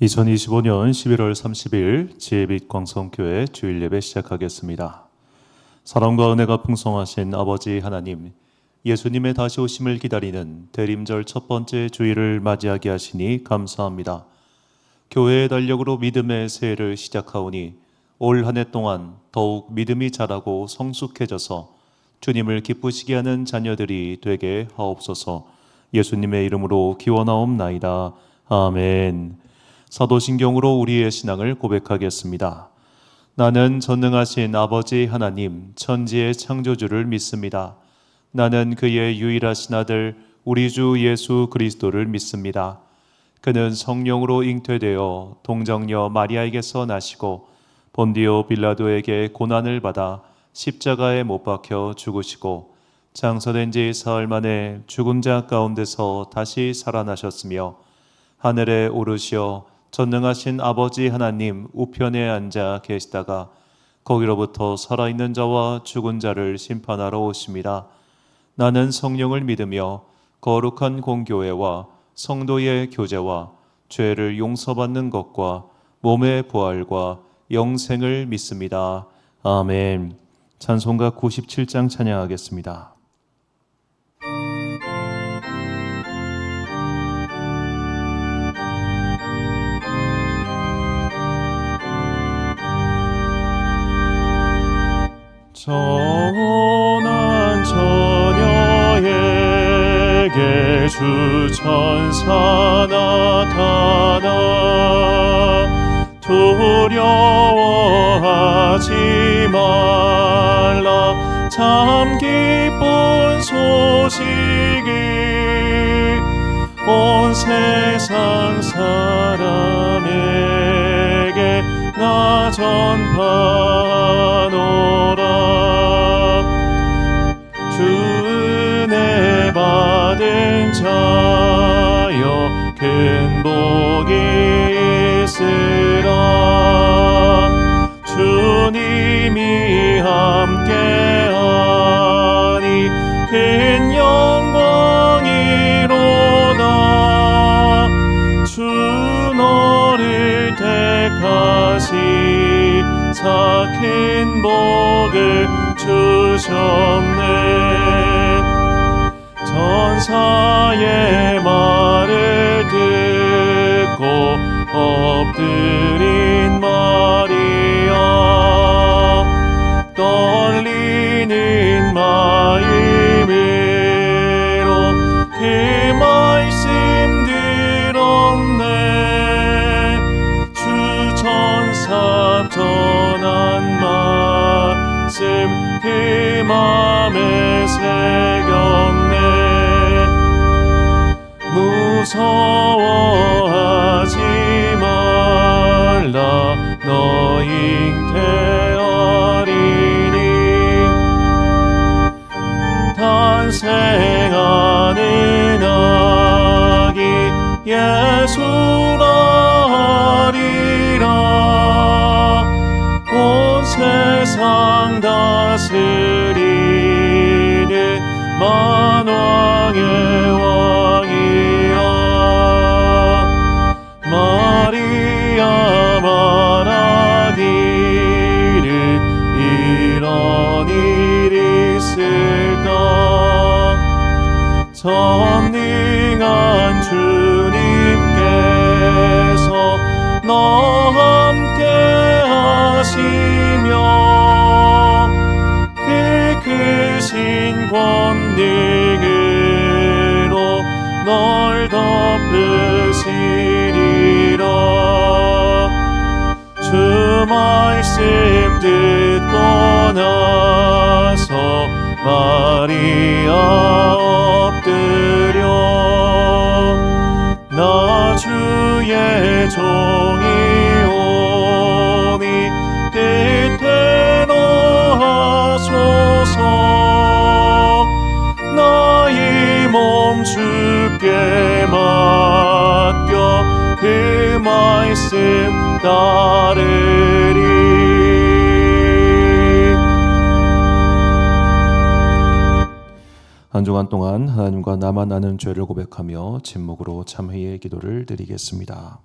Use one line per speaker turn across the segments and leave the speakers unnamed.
2025년 11월 30일 지혜빛 광성교회 주일 예배 시작하겠습니다. 사랑과 은혜가 풍성하신 아버지 하나님, 예수님의 다시 오심을 기다리는 대림절 첫 번째 주일을 맞이하게 하시니 감사합니다. 교회의 달력으로 믿음의 새해를 시작하오니 올 한 해 동안 더욱 믿음이 자라고 성숙해져서 주님을 기쁘시게 하는 자녀들이 되게 하옵소서. 예수님의 이름으로 기원하옵나이다. 아멘. 사도신경으로 우리의 신앙을 고백하겠습니다. 나는 전능하신 아버지 하나님, 천지의 창조주를 믿습니다. 나는 그의 유일하신 아들 우리 주 예수 그리스도를 믿습니다. 그는 성령으로 잉태되어 동정녀 마리아에게서 나시고 본디오 빌라도에게 고난을 받아 십자가에 못 박혀 죽으시고 장사된 지 사흘 만에 죽은 자 가운데서 다시 살아나셨으며 하늘에 오르시어 전능하신 아버지 하나님 우편에 앉아 계시다가 거기로부터 살아있는 자와 죽은 자를 심판하러 오십니다. 나는 성령을 믿으며 거룩한 공교회와 성도의 교제와 죄를 용서받는 것과 몸의 부활과 영생을 믿습니다. 아멘. 찬송가 97장 찬양하겠습니다. 전한 처녀에게 주 천사 나타나 두려워하지 말라 참 기쁜 소식이 온 세상 사람에게 나 전파노라. 주 은혜 받은 자여 큰 복이 있으라. 주님이 함께하니 큰 영광이로다. 주 너를 택하시사 큰 복을 주셨네. 전사의 말을 듣고 엎드린 마리아 떨리는 마음으로 그 말씀 들었네. 주 천사 전한 말씀 그 맘에 새겼네. 무서워하지 말라 너 잉태하리니 탄생하는 아기 예수라 하리라. 온 세상 다스리는 만왕의 왕이라. 마리아 말하기를 이런 일이 있을까. 전능한 주님께서 너와 함께 하시며 그 크신 권능으로 널 덮으시리라. 주 말씀 듣고 나서 마리아 엎드려 나 주의 종이 오니 뜻대로 하소서. 나의 몸 주께 맡겨 그 말씀 따르리. 한 주간 동안 하나님과 나만 아는 죄를 고백하며 침묵으로 참회의 기도를 드리겠습니다.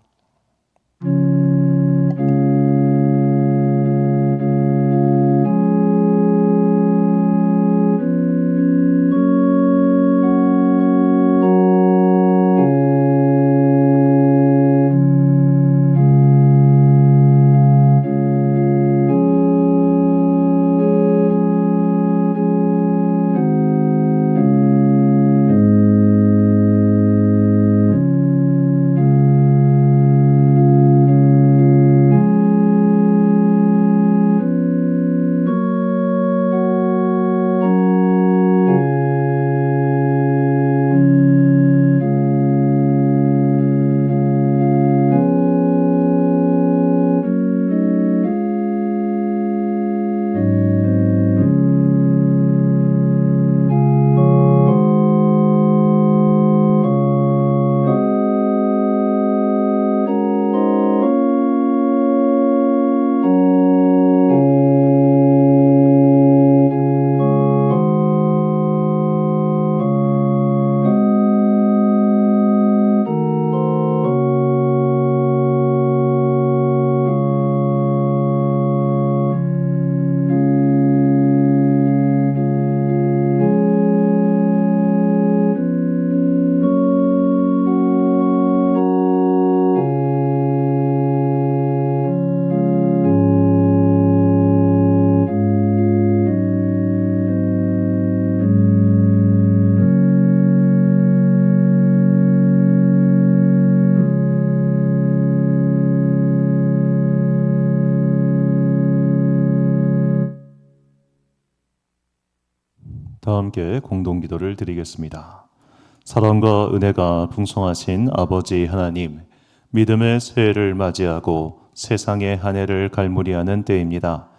다 함께 공동기도를 드리겠습니다. 사랑과 은혜가 풍성하신 아버지 하나님, 믿음의 새해를 맞이하고 세상의 한 해를 갈무리하는 때입니다.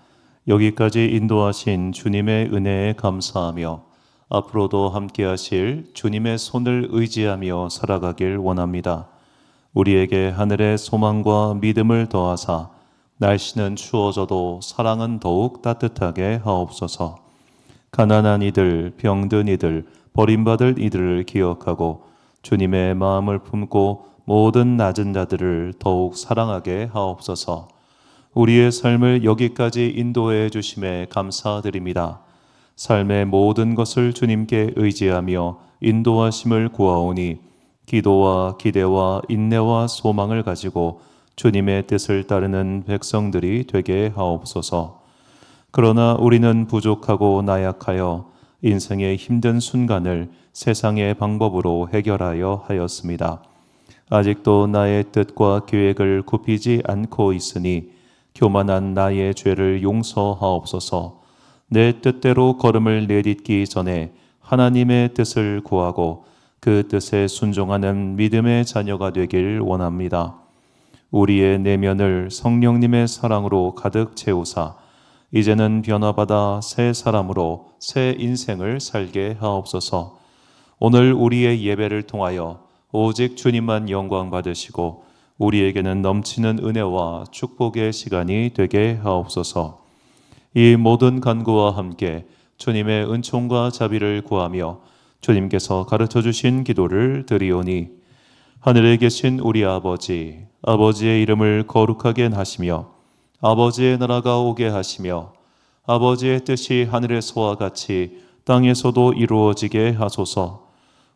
여기까지 인도하신 주님의 은혜에 감사하며 앞으로도 함께하실 주님의 손을 의지하며 살아가길 원합니다. 우리에게 하늘의 소망과 믿음을 더하사 날씨는 추워져도 사랑은 더욱 따뜻하게 하옵소서. 가난한 이들, 병든 이들, 버림받을 이들을 기억하고 주님의 마음을 품고 모든 낮은 자들을 더욱 사랑하게 하옵소서. 우리의 삶을 여기까지 인도해 주심에 감사드립니다. 삶의 모든 것을 주님께 의지하며 인도하심을 구하오니 기도와 기대와 인내와 소망을 가지고 주님의 뜻을 따르는 백성들이 되게 하옵소서. 그러나 우리는 부족하고 나약하여 인생의 힘든 순간을 세상의 방법으로 해결하여 하였습니다. 아직도 나의 뜻과 계획을 굽히지 않고 있으니 교만한 나의 죄를 용서하옵소서. 내 뜻대로 걸음을 내딛기 전에 하나님의 뜻을 구하고 그 뜻에 순종하는 믿음의 자녀가 되길 원합니다. 우리의 내면을 성령님의 사랑으로 가득 채우사 이제는 변화받아 새 사람으로 새 인생을 살게 하옵소서. 오늘 우리의 예배를 통하여 오직 주님만 영광 받으시고 우리에게는 넘치는 은혜와 축복의 시간이 되게 하옵소서. 이 모든 간구와 함께 주님의 은총과 자비를 구하며 주님께서 가르쳐 주신 기도를 드리오니 하늘에 계신 우리 아버지, 아버지의 이름을 거룩하게 하시며 아버지의 나라가 오게 하시며 아버지의 뜻이 하늘에서와 같이 땅에서도 이루어지게 하소서.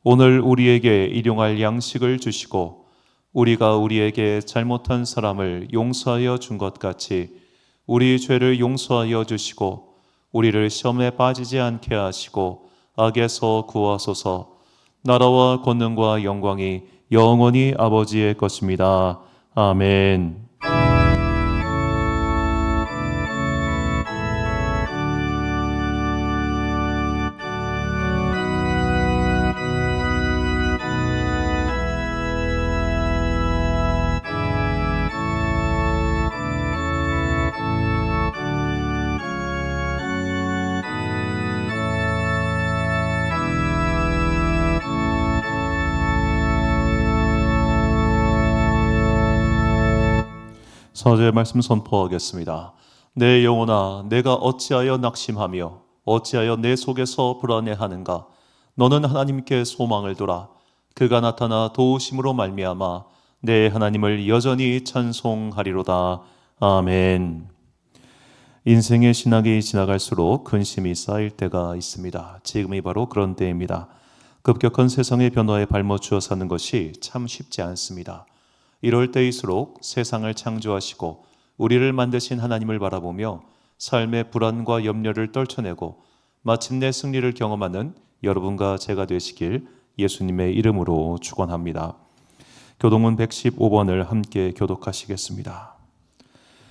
오늘 우리에게 일용할 양식을 주시고 우리가 우리에게 잘못한 사람을 용서하여 준 것 같이 우리 죄를 용서하여 주시고 우리를 시험에 빠지지 않게 하시고 악에서 구하소서. 나라와 권능과 영광이 영원히 아버지의 것입니다. 아멘. 서재 말씀 선포하겠습니다. 내 영혼아, 내가 어찌하여 낙심하며 어찌하여 내 속에서 불안해하는가? 너는 하나님께 소망을 두라. 그가 나타나 도우심으로 말미암아 내 하나님을 여전히 찬송하리로다. 아멘. 인생의 신학이 지나갈수록 근심이 쌓일 때가 있습니다. 지금이 바로 그런 때입니다. 급격한 세상의 변화에 발맞추어 사는 것이 참 쉽지 않습니다. 이럴 때일수록 세상을 창조하시고 우리를 만드신 하나님을 바라보며 삶의 불안과 염려를 떨쳐내고 마침내 승리를 경험하는 여러분과 제가 되시길 예수님의 이름으로 축원합니다. 교동문 115번을 함께 교독하시겠습니다.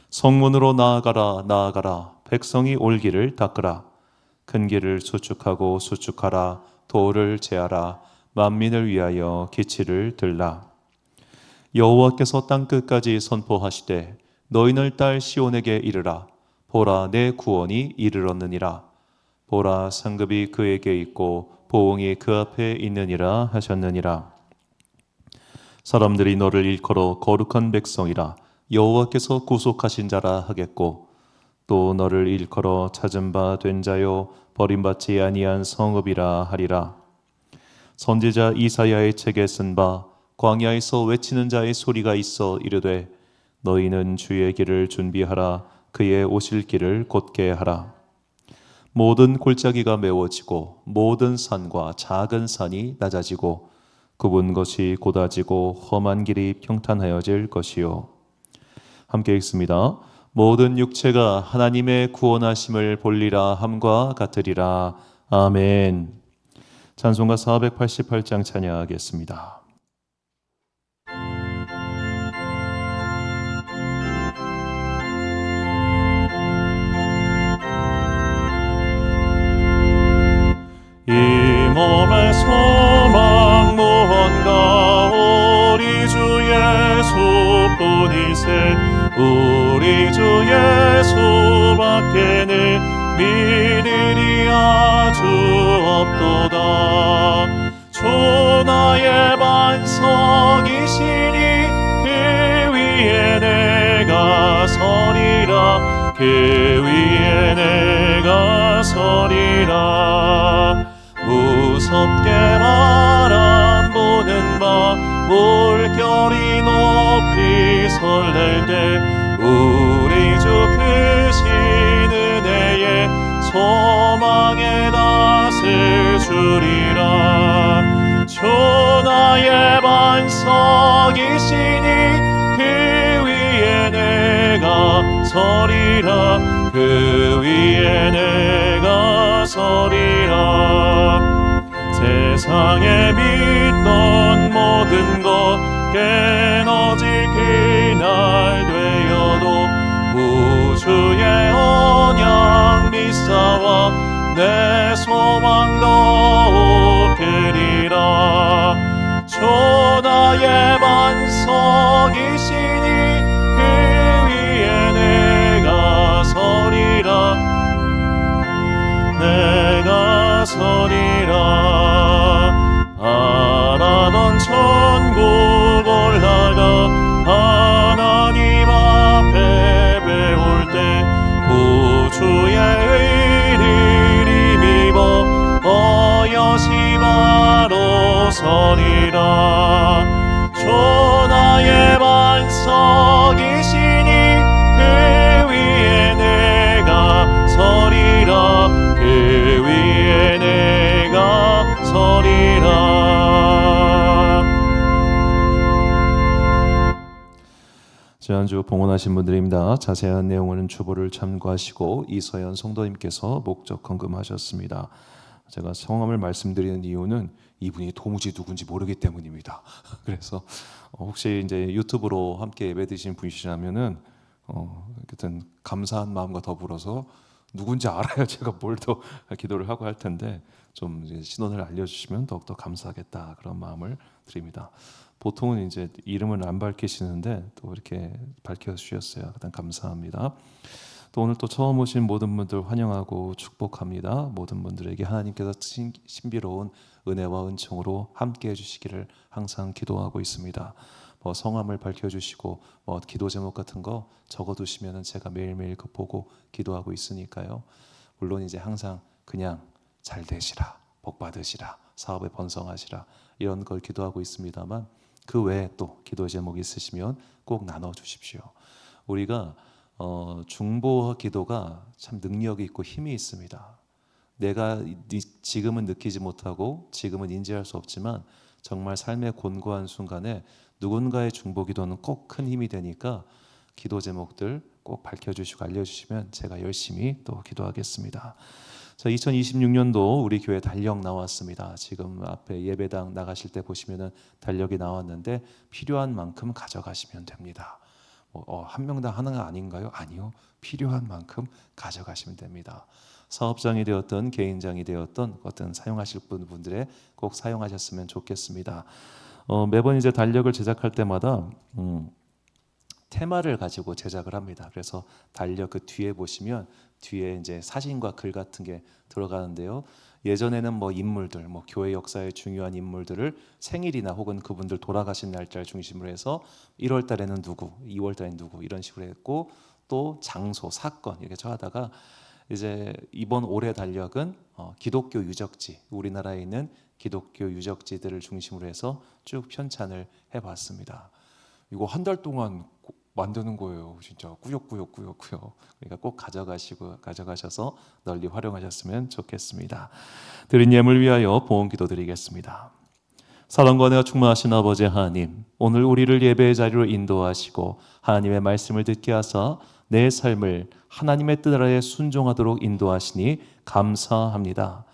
성문으로 나아가라 나아가라 백성이 올 길을 닦으라. 큰 길을 수축하고 수축하라. 도를 제하라. 만민을 위하여 기치를 들라. 여호와께서 땅끝까지 선포하시되 너희는 딸 시온에게 이르라. 보라 내 구원이 이르렀느니라. 보라 상급이 그에게 있고 보응이 그 앞에 있느니라 하셨느니라. 사람들이 너를 일컬어 거룩한 백성이라 여호와께서 구속하신 자라 하겠고 또 너를 일컬어 찾은 바 된 자요 버림받지 아니한 성읍이라 하리라. 선지자 이사야의 책에 쓴 바 광야에서 외치는 자의 소리가 있어 이르되 너희는 주의 길을 준비하라. 그의 오실 길을 곧게 하라. 모든 골짜기가 메워지고 모든 산과 작은 산이 낮아지고 굽은 것이 곧아지고 험한 길이 평탄하여질 것이요. 함께 읽습니다. 모든 육체가 하나님의 구원하심을 볼리라 함과 같으리라. 아멘. 찬송가 488장 찬양하겠습니다. 그뿐이세. 우리 주 예수밖에는 믿으리 아주 없도다. 주 나의 반석이시니 그 위에 내가 서리라. 그 위에 내가 서리라. 무섭게 바람 부는 밤 물결이 높이 설렐 때 우리 주 크신 은혜에 소망의 낯을 주리라. 주 나의 반석이시니 그 위에 내가 서리라. 그 위에 내가 서리라. 세상에 믿던 모든 것 깨어질 그날 되어도 구주의 언약 믿사와 내 소망 더욱 크리라. 주 나의 반석이시니 그 위에 내가 서리라. 내가 서리라. 바라던 천국 올라가 하나님 앞에 배울 때 구주의 의를 힘입어 어여시 바로 서리라. 주 나의 반석이시니 그 위에 내가 서리라. 그 위에 내가 서리라. 지난주 봉헌하신 분들입니다. 자세한 내용은 주보를 참고하시고 이서연 성도님께서 목적 헌금하셨습니다. 제가 성함을 말씀드리는 이유는 이분이 도무지 누군지 모르기 때문입니다. 그래서 혹시 이제 유튜브로 함께 예배드신 분이시라면은 어쨌든 감사한 마음과 더불어서 누군지 알아야 제가 뭘 더 기도를 하고 할 텐데 좀 이제 신원을 알려주시면 더욱더 감사하겠다 그런 마음을 드립니다. 보통은 이제 이름을 안 밝히시는데 또 이렇게 밝혀주셨어요. 일단 감사합니다. 또 오늘 또 처음 오신 모든 분들 환영하고 축복합니다. 모든 분들에게 하나님께서 신비로운 은혜와 은총으로 함께 해주시기를 항상 기도하고 있습니다. 뭐 성함을 밝혀주시고 뭐 기도 제목 같은 거 적어두시면은 제가 매일매일 그 보고 기도하고 있으니까요. 물론 이제 항상 그냥 잘 되시라, 복 받으시라, 사업에 번성하시라 이런 걸 기도하고 있습니다만 그 외에 또 기도 제목 있으시면 꼭 나눠주십시오. 우리가 중보 기도가 참 능력이 있고 힘이 있습니다. 내가 지금은 느끼지 못하고 지금은 인지할 수 없지만 정말 삶의 곤고한 순간에 누군가의 중보 기도는 꼭 큰 힘이 되니까 기도 제목들 꼭 밝혀주시고 알려주시면 제가 열심히 또 기도하겠습니다. 자, 2026년도 우리 교회 달력 나왔습니다. 지금 앞에 예배당 나가실 때 보시면은 달력이 나왔는데 필요한 만큼 가져가시면 됩니다. 한 명당 하나가 아닌가요? 아니요. 필요한 만큼 가져가시면 됩니다. 사업장이 되었던 개인장이 되었던 어떤 사용하실 분들의 꼭 사용하셨으면 좋겠습니다. 매번 이제 달력을 제작할 때마다 테마를 가지고 제작을 합니다. 그래서 달력 그 뒤에 보시면 뒤에 이제 사진과 글 같은 게 들어가는데요. 예전에는 뭐 인물들, 뭐 교회 역사의 중요한 인물들을 생일이나 혹은 그분들 돌아가신 날짜를 중심으로 해서 1월 달에는 누구, 2월 달에는 누구 이런 식으로 했고 또 장소, 사건 이렇게 정하다가 이제 이번 올해 달력은 기독교 유적지, 우리나라에 있는 기독교 유적지들을 중심으로 해서 쭉 편찬을 해봤습니다. 이거 한 달 동안 만드는 거예요. 진짜 꾸역꾸역. 그러니까 꼭 가져가셔서 널리 활용하셨으면 좋겠습니다. 드린 예물 위하여 봉헌기도 드리겠습니다. 사랑과 은혜가 충만하신 아버지 하나님, 오늘 우리를 예배의 자리로 인도하시고 하나님의 말씀을 듣게 하사 내 삶을 하나님의 뜻 아래 순종하도록 인도하시니 감사합니다.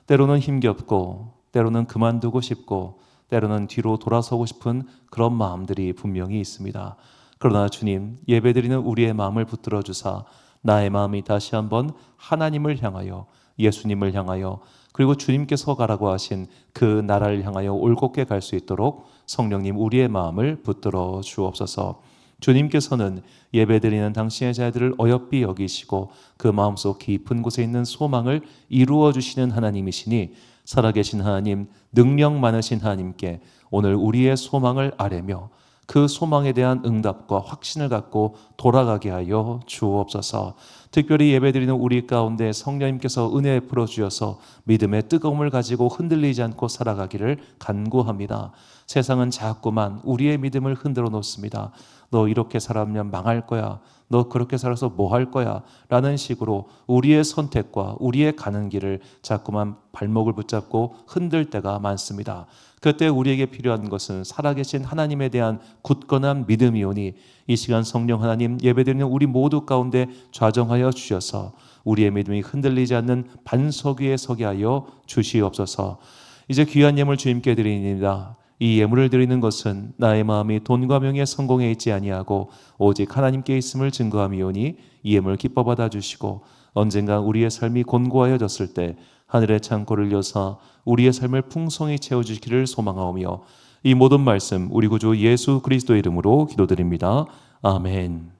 때로는 힘겹고 때로는 그만두고 싶고 때로는 뒤로 돌아서고 싶은 그런 마음들이 분명히 있습니다. 그러나 주님, 예배드리는 우리의 마음을 붙들어 주사 나의 마음이 다시 한번 하나님을 향하여 예수님을 향하여 그리고 주님께서 가라고 하신 그 나라를 향하여 올곧게 갈 수 있도록 성령님 우리의 마음을 붙들어 주옵소서. 주님께서는 예배드리는 당신의 자들을 어여삐 여기시고 그 마음속 깊은 곳에 있는 소망을 이루어 주시는 하나님이시니 살아계신 하나님, 능력 많으신 하나님께 오늘 우리의 소망을 아뢰며 그 소망에 대한 응답과 확신을 갖고 돌아가게 하여 주옵소서. 특별히 예배드리는 우리 가운데 성령님께서 은혜 풀어 주셔서 믿음의 뜨거움을 가지고 흔들리지 않고 살아가기를 간구합니다. 세상은 자꾸만 우리의 믿음을 흔들어 놓습니다. 너 이렇게 살아면 망할 거야. 너 그렇게 살아서 뭐 할 거야? 라는 식으로 우리의 선택과 우리의 가는 길을 자꾸만 발목을 붙잡고 흔들 때가 많습니다. 그때 우리에게 필요한 것은 살아계신 하나님에 대한 굳건한 믿음이오니 이 시간 성령 하나님 예배드리는 우리 모두 가운데 좌정하여 주셔서 우리의 믿음이 흔들리지 않는 반석 위에 서게 하여 주시옵소서. 이제 귀한 예물 주님께 드립니다. 이 예물을 드리는 것은 나의 마음이 돈과 명예에 성공해 있지 아니하고 오직 하나님께 있음을 증거함이오니 이 예물 기뻐 받아주시고 언젠가 우리의 삶이 곤고하여졌을 때 하늘의 창고를 여사 우리의 삶을 풍성히 채워주시기를 소망하오며 이 모든 말씀 우리 구주 예수 그리스도의 이름으로 기도드립니다. 아멘.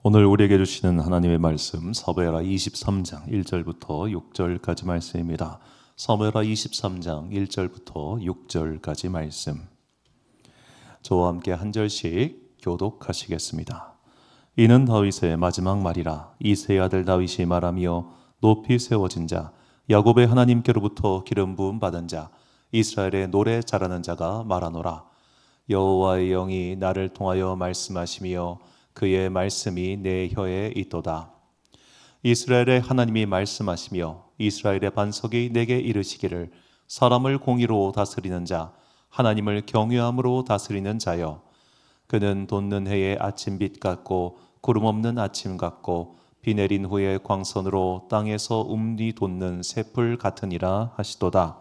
오늘 우리에게 주시는 하나님의 말씀 사무엘하 23장 1절부터 6절까지 말씀입니다. 사무엘하 23장 1절부터 6절까지 말씀. 저와 함께 한 절씩 교독하시겠습니다. 이는 다윗의 마지막 말이라. 이새의 아들 다윗이 말하며 높이 세워진 자 야곱의 하나님께로부터 기름 부음 받은 자 이스라엘의 노래 잘하는 자가 말하노라. 여호와의 영이 나를 통하여 말씀하시며 그의 말씀이 내 혀에 있도다. 이스라엘의 하나님이 말씀하시며 이스라엘의 반석이 내게 이르시기를 사람을 공의로 다스리는 자 하나님을 경외함으로 다스리는 자여 그는 돋는 해의 아침빛 같고 구름 없는 아침 같고 비 내린 후에 광선으로 땅에서 움니 돋는 새풀 같으니라 하시도다.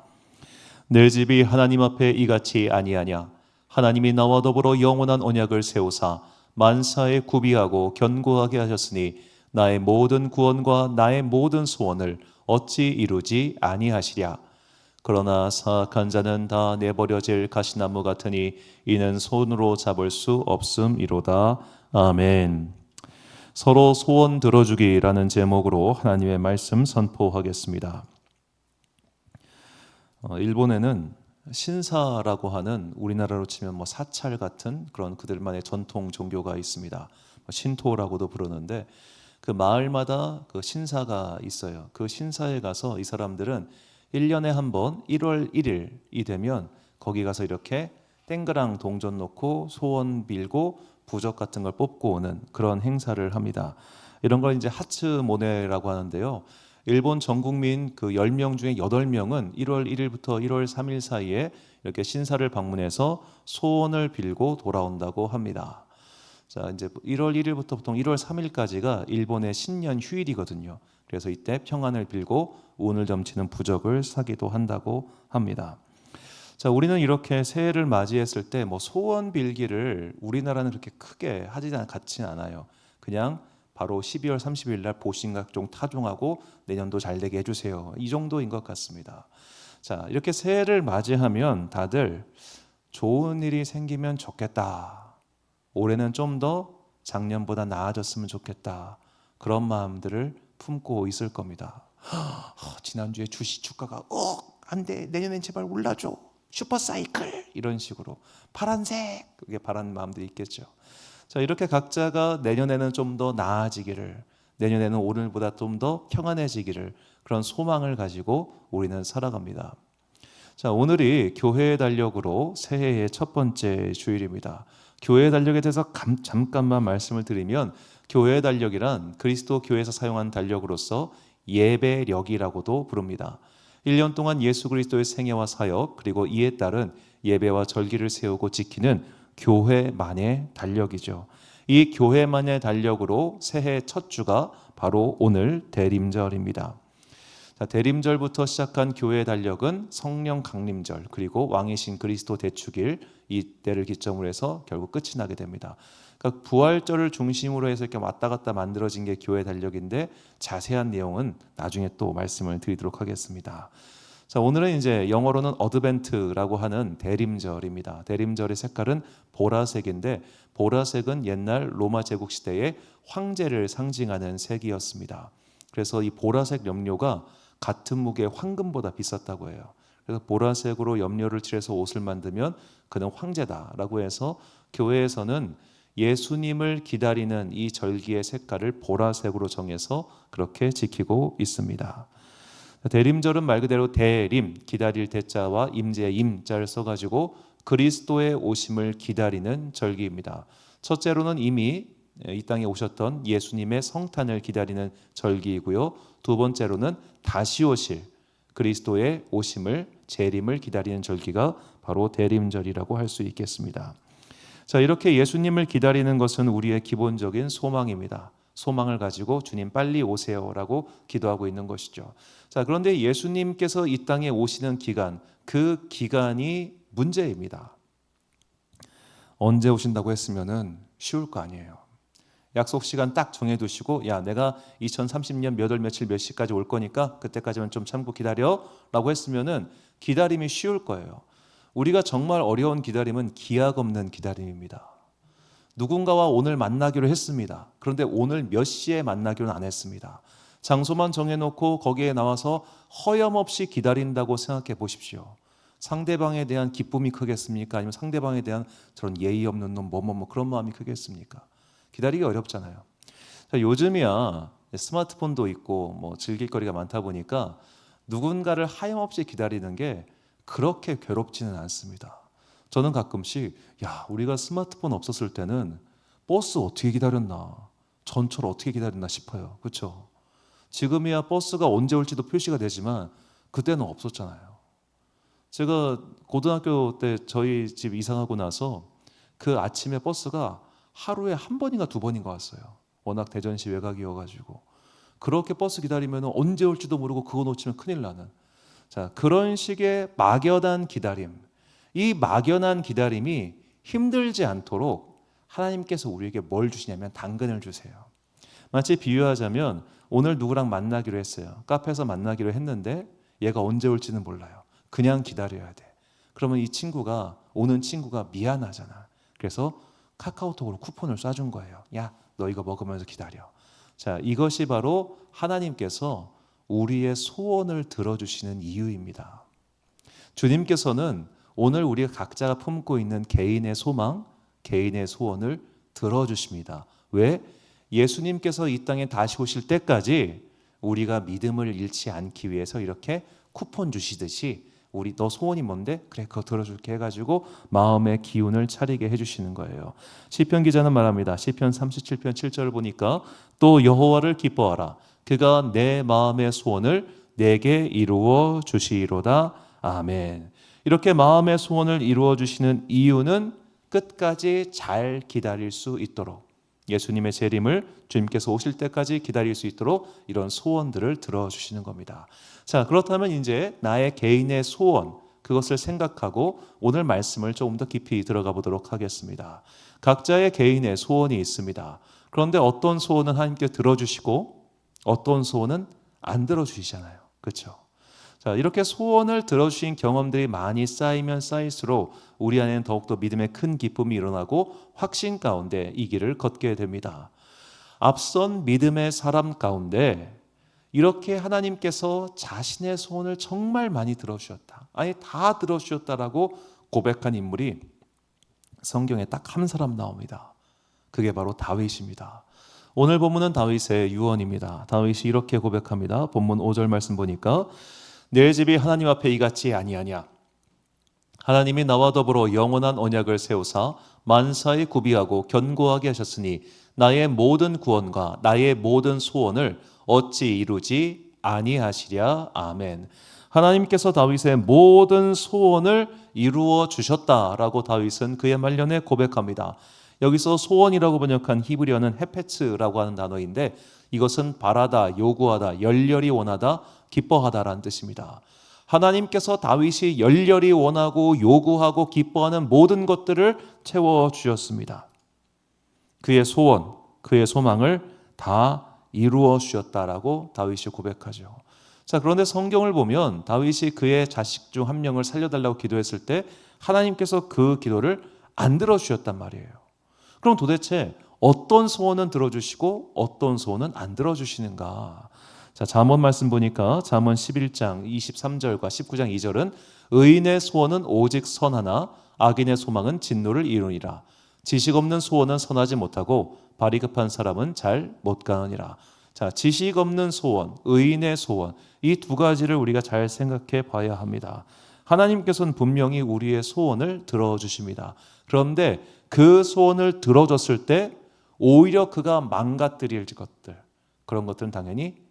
내 집이 하나님 앞에 이같이 아니하냐. 하나님이 나와 더불어 영원한 언약을 세우사 만사에 구비하고 견고하게 하셨으니 나의 모든 구원과 나의 모든 소원을 어찌 이루지 아니하시랴. 그러나 사악한 자는 다 내버려질 가시나무 같으니 이는 손으로 잡을 수 없음이로다. 아멘. 서로 소원 들어주기라는 제목으로 하나님의 말씀 선포하겠습니다. 일본에는 신사라고 하는 우리나라로 치면 사찰 같은 그런 그들만의 전통 종교가 있습니다. 신토라고도 부르는데 그 마을마다 그 신사가 있어요. 그 신사에 가서 이 사람들은 1년에 한 번 1월 1일이 되면 거기 가서 이렇게 땡그랑 동전 놓고 소원 빌고 부적 같은 걸 뽑고 오는 그런 행사를 합니다. 이런 걸 이제 하츠모네라고 하는데요. 일본 전 국민 그 10명 중에 8명은 1월 1일부터 1월 3일 사이에 이렇게 신사를 방문해서 소원을 빌고 돌아온다고 합니다. 자, 이제 1월 1일부터 보통 1월 3일까지가 일본의 신년 휴일이거든요. 그래서 이때 평안을 빌고 운을 점치는 부적을 사기도 한다고 합니다. 자, 우리는 이렇게 새해를 맞이했을 때 소원 빌기를 우리나라는 그렇게 크게 같진 않아요. 그냥 바로 12월 30일 날 보신각종 타종하고 내년도 잘 되게 해주세요. 이 정도인 것 같습니다. 자, 이렇게 새해를 맞이하면 다들 좋은 일이 생기면 좋겠다. 올해는 좀 더 작년보다 나아졌으면 좋겠다. 그런 마음들을 품고 있을 겁니다. 지난주에 주식 주가가 안 돼. 내년엔 제발 올라줘. 슈퍼사이클 이런 식으로 파란색 그게 바라는 마음들이 있겠죠. 자, 이렇게 각자가 내년에는 좀 더 나아지기를, 내년에는 오늘보다 좀 더 평안해지기를 그런 소망을 가지고 우리는 살아갑니다. 자, 오늘이 교회의 달력으로 새해의 첫 번째 주일입니다. 교회의 달력에 대해서 잠깐만 말씀을 드리면, 교회의 달력이란 그리스도 교회에서 사용한 달력으로서 예배력이라고도 부릅니다. 1년 동안 예수 그리스도의 생애와 사역, 그리고 이에 따른 예배와 절기를 세우고 지키는 교회만의 달력이죠. 이 교회만의 달력으로 새해 첫 주가 바로 오늘 대림절입니다. 자, 대림절부터 시작한 교회의 달력은 성령 강림절, 그리고 왕이신 그리스도 대축일, 이때를 기점으로 해서 결국 끝이 나게 됩니다. 그러니까 부활절을 중심으로 해서 이렇게 왔다 갔다 만들어진 게 교회 달력인데, 자세한 내용은 나중에 또 말씀을 드리도록 하겠습니다. 자, 오늘은 이제 영어로는 어드벤트라고 하는 대림절입니다. 대림절의 색깔은 보라색인데, 보라색은 옛날 로마 제국 시대의 황제를 상징하는 색이었습니다. 그래서 이 보라색 염료가 같은 무게의 황금보다 비쌌다고 해요. 그래서 보라색으로 염료를 칠해서 옷을 만들면 그는 황제다라고 해서 교회에서는 예수님을 기다리는 이 절기의 색깔을 보라색으로 정해서 그렇게 지키고 있습니다. 대림절은 말 그대로 대림, 기다릴 대자와 임재의 임자를 써가지고 그리스도의 오심을 기다리는 절기입니다. 첫째로는 이미 이 땅에 오셨던 예수님의 성탄을 기다리는 절기이고요. 두 번째로는 다시 오실 그리스도의 오심을, 재림을 기다리는 절기가 바로 대림절이라고 할 수 있겠습니다. 자, 이렇게 예수님을 기다리는 것은 우리의 기본적인 소망입니다. 소망을 가지고 주님 빨리 오세요라고 기도하고 있는 것이죠. 자, 그런데 예수님께서 이 땅에 오시는 기간, 그 기간이 문제입니다. 언제 오신다고 했으면은 쉬울 거 아니에요. 약속 시간 딱 정해두시고, 야, 내가 2030년 몇 월 며칠 몇 시까지 올 거니까 그때까지만 좀 참고 기다려 라고 했으면은 기다림이 쉬울 거예요. 우리가 정말 어려운 기다림은 기약 없는 기다림입니다. 누군가와 오늘 만나기로 했습니다. 그런데 오늘 몇 시에 만나기로는 안 했습니다. 장소만 정해놓고 거기에 나와서 허염없이 기다린다고 생각해 보십시오. 상대방에 대한 기쁨이 크겠습니까? 아니면 상대방에 대한 저런 예의 없는 놈 뭐 그런 마음이 크겠습니까? 기다리기 어렵잖아요. 자, 요즘이야 스마트폰도 있고 뭐 즐길 거리가 많다 보니까 누군가를 하염없이 기다리는 게 그렇게 괴롭지는 않습니다. 저는 가끔씩 우리가 스마트폰 없었을 때는 버스 어떻게 기다렸나, 전철 어떻게 기다렸나 싶어요. 그렇죠? 지금이야 버스가 언제 올지도 표시가 되지만 그때는 없었잖아요. 제가 고등학교 때 저희 집 이사하고 나서 그 아침에 버스가 하루에 한 번인가 두 번인가 왔어요. 워낙 대전시 외곽이어가지고. 그렇게 버스 기다리면 언제 올지도 모르고 그거 놓치면 큰일 나는. 자, 그런 식의 막연한 기다림, 이 막연한 기다림이 힘들지 않도록 하나님께서 우리에게 뭘 주시냐면 당근을 주세요. 마치 비유하자면 오늘 누구랑 만나기로 했어요. 카페에서 만나기로 했는데 얘가 언제 올지는 몰라요. 그냥 기다려야 돼. 그러면 이 친구가, 오는 친구가 미안하잖아. 그래서 카카오톡으로 쿠폰을 쏴준 거예요. 야, 너 이거 먹으면서 기다려. 자, 이것이 바로 하나님께서 우리의 소원을 들어주시는 이유입니다. 주님께서는 오늘 우리가 각자가 품고 있는 개인의 소망, 개인의 소원을 들어주십니다. 왜? 예수님께서 이 땅에 다시 오실 때까지 우리가 믿음을 잃지 않기 위해서 이렇게 쿠폰 주시듯이 너 소원이 뭔데? 그래, 그거 들어줄게 해가지고 마음의 기운을 차리게 해주시는 거예요. 시편 기자는 말합니다. 시편 37편 7절을 보니까 또 여호와를 기뻐하라. 그가 내 마음의 소원을 내게 이루어 주시리로다. 아멘. 이렇게 마음의 소원을 이루어 주시는 이유는 끝까지 잘 기다릴 수 있도록, 예수님의 재림을 주님께서 오실 때까지 기다릴 수 있도록 이런 소원들을 들어주시는 겁니다. 자, 그렇다면 이제 나의 개인의 소원, 그것을 생각하고 오늘 말씀을 조금 더 깊이 들어가 보도록 하겠습니다. 각자의 개인의 소원이 있습니다. 그런데 어떤 소원은 하나님께 들어주시고 어떤 소원은 안 들어주시잖아요. 그렇죠? 자, 이렇게 소원을 들어주신 경험들이 많이 쌓이면 쌓일수록 우리 안에는 더욱더 믿음의 큰 기쁨이 일어나고 확신 가운데 이 길을 걷게 됩니다. 앞선 믿음의 사람 가운데 이렇게 하나님께서 자신의 소원을 정말 많이 들어주셨다, 아니 다 들어주셨다라고 고백한 인물이 성경에 딱 한 사람 나옵니다. 그게 바로 다윗입니다. 오늘 본문은 다윗의 유언입니다. 다윗이 이렇게 고백합니다. 본문 5절 말씀 보니까 내 집이 하나님 앞에 이같이 아니하냐, 하나님이 나와 더불어 영원한 언약을 세우사 만사에 구비하고 견고하게 하셨으니 나의 모든 구원과 나의 모든 소원을 어찌 이루지 아니하시랴. 아멘. 하나님께서 다윗의 모든 소원을 이루어 주셨다라고 다윗은 그의 말년에 고백합니다. 여기서 소원이라고 번역한 히브리어는 헤페츠라고 하는 단어인데 이것은 바라다, 요구하다, 열렬히 원하다, 기뻐하다라는 뜻입니다. 하나님께서 다윗이 열렬히 원하고 요구하고 기뻐하는 모든 것들을 채워주셨습니다. 그의 소원, 그의 소망을 다 이루어 주셨다라고 다윗이 고백하죠. 자, 그런데 성경을 보면 다윗이 그의 자식 중 한 명을 살려달라고 기도했을 때 하나님께서 그 기도를 안 들어주셨단 말이에요. 그럼 도대체 어떤 소원은 들어주시고 어떤 소원은 안 들어주시는가? 자, 잠언 말씀 보니까 잠언 11장 23절과 19장 2절은 의인의 소원은 오직 선하나 악인의 소망은 진노를 이루니라. 지식 없는 소원은 선하지 못하고 발이 급한 사람은 잘 못 가느니라. 자, 지식 없는 소원, 의인의 소원, 이 두 가지를 우리가 잘 생각해 봐야 합니다. 하나님께서는 분명히 우리의 소원을 들어주십니다. 그런데 그 소원을 들어줬을 때 오히려 그가 망가뜨릴 것들, 그런 것들은 당연히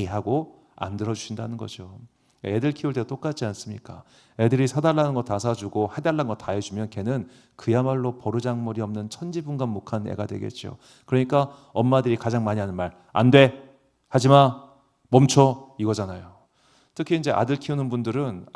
하고 안 들어주신다는 거죠. 애들 키울 때 똑같지 않습니까? 애들이 사달라는 거 다 사주고 해달라는 거 다 해주면 걔는 그야말로 버르장머리 없는 천지분간목한 애가 되겠죠. 그러니까 엄마들이 가장 많이 하는 말, 안 돼, 하지마, 멈춰, 이거잖아요. 특히 이제 아들 키우는 분들은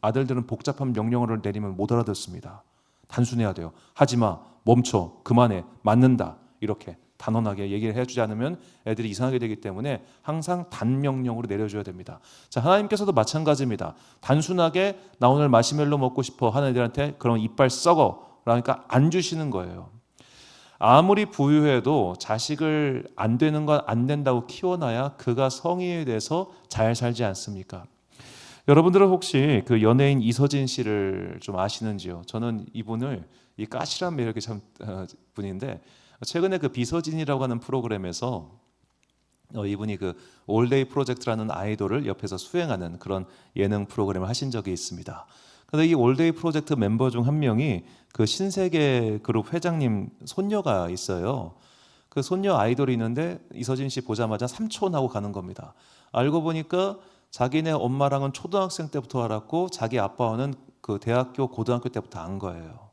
아들들은 복잡한 명령어를 내리면 못 알아듣습니다. 단순해야 돼요. 하지마, 멈춰, 그만해, 맞는다, 이렇게 단언하게 얘기를 해주지 않으면 애들이 이상하게 되기 때문에 항상 단명령으로 내려줘야 됩니다. 자, 하나님께서도 마찬가지입니다. 단순하게 나 오늘 마시멜로 먹고 싶어 하는 애들한테 그럼 이빨 썩어 그러니까 안 주시는 거예요. 아무리 부유해도 자식을 안 되는 건 안 된다고 키워놔야 그가 성의에 대해서 잘 살지 않습니까? 여러분들은 혹시 그 연예인 이서진 씨를 좀 아시는지요? 저는 이분을 이 까칠한 매력이 참 분인데 최근에 그 비서진이라고 하는 프로그램에서 이분이 그 올데이 프로젝트라는 아이돌을 옆에서 수행하는 그런 예능 프로그램을 하신 적이 있습니다. 그런데 이 올데이 프로젝트 멤버 중 한 명이 그 신세계 그룹 회장님 손녀가 있어요. 그 손녀 아이돌이 있는데 이서진 씨 보자마자 삼촌하고 가는 겁니다. 알고 보니까 자기네 엄마랑은 초등학생 때부터 알았고 자기 아빠와는 그 대학교 고등학교 때부터 안 거예요.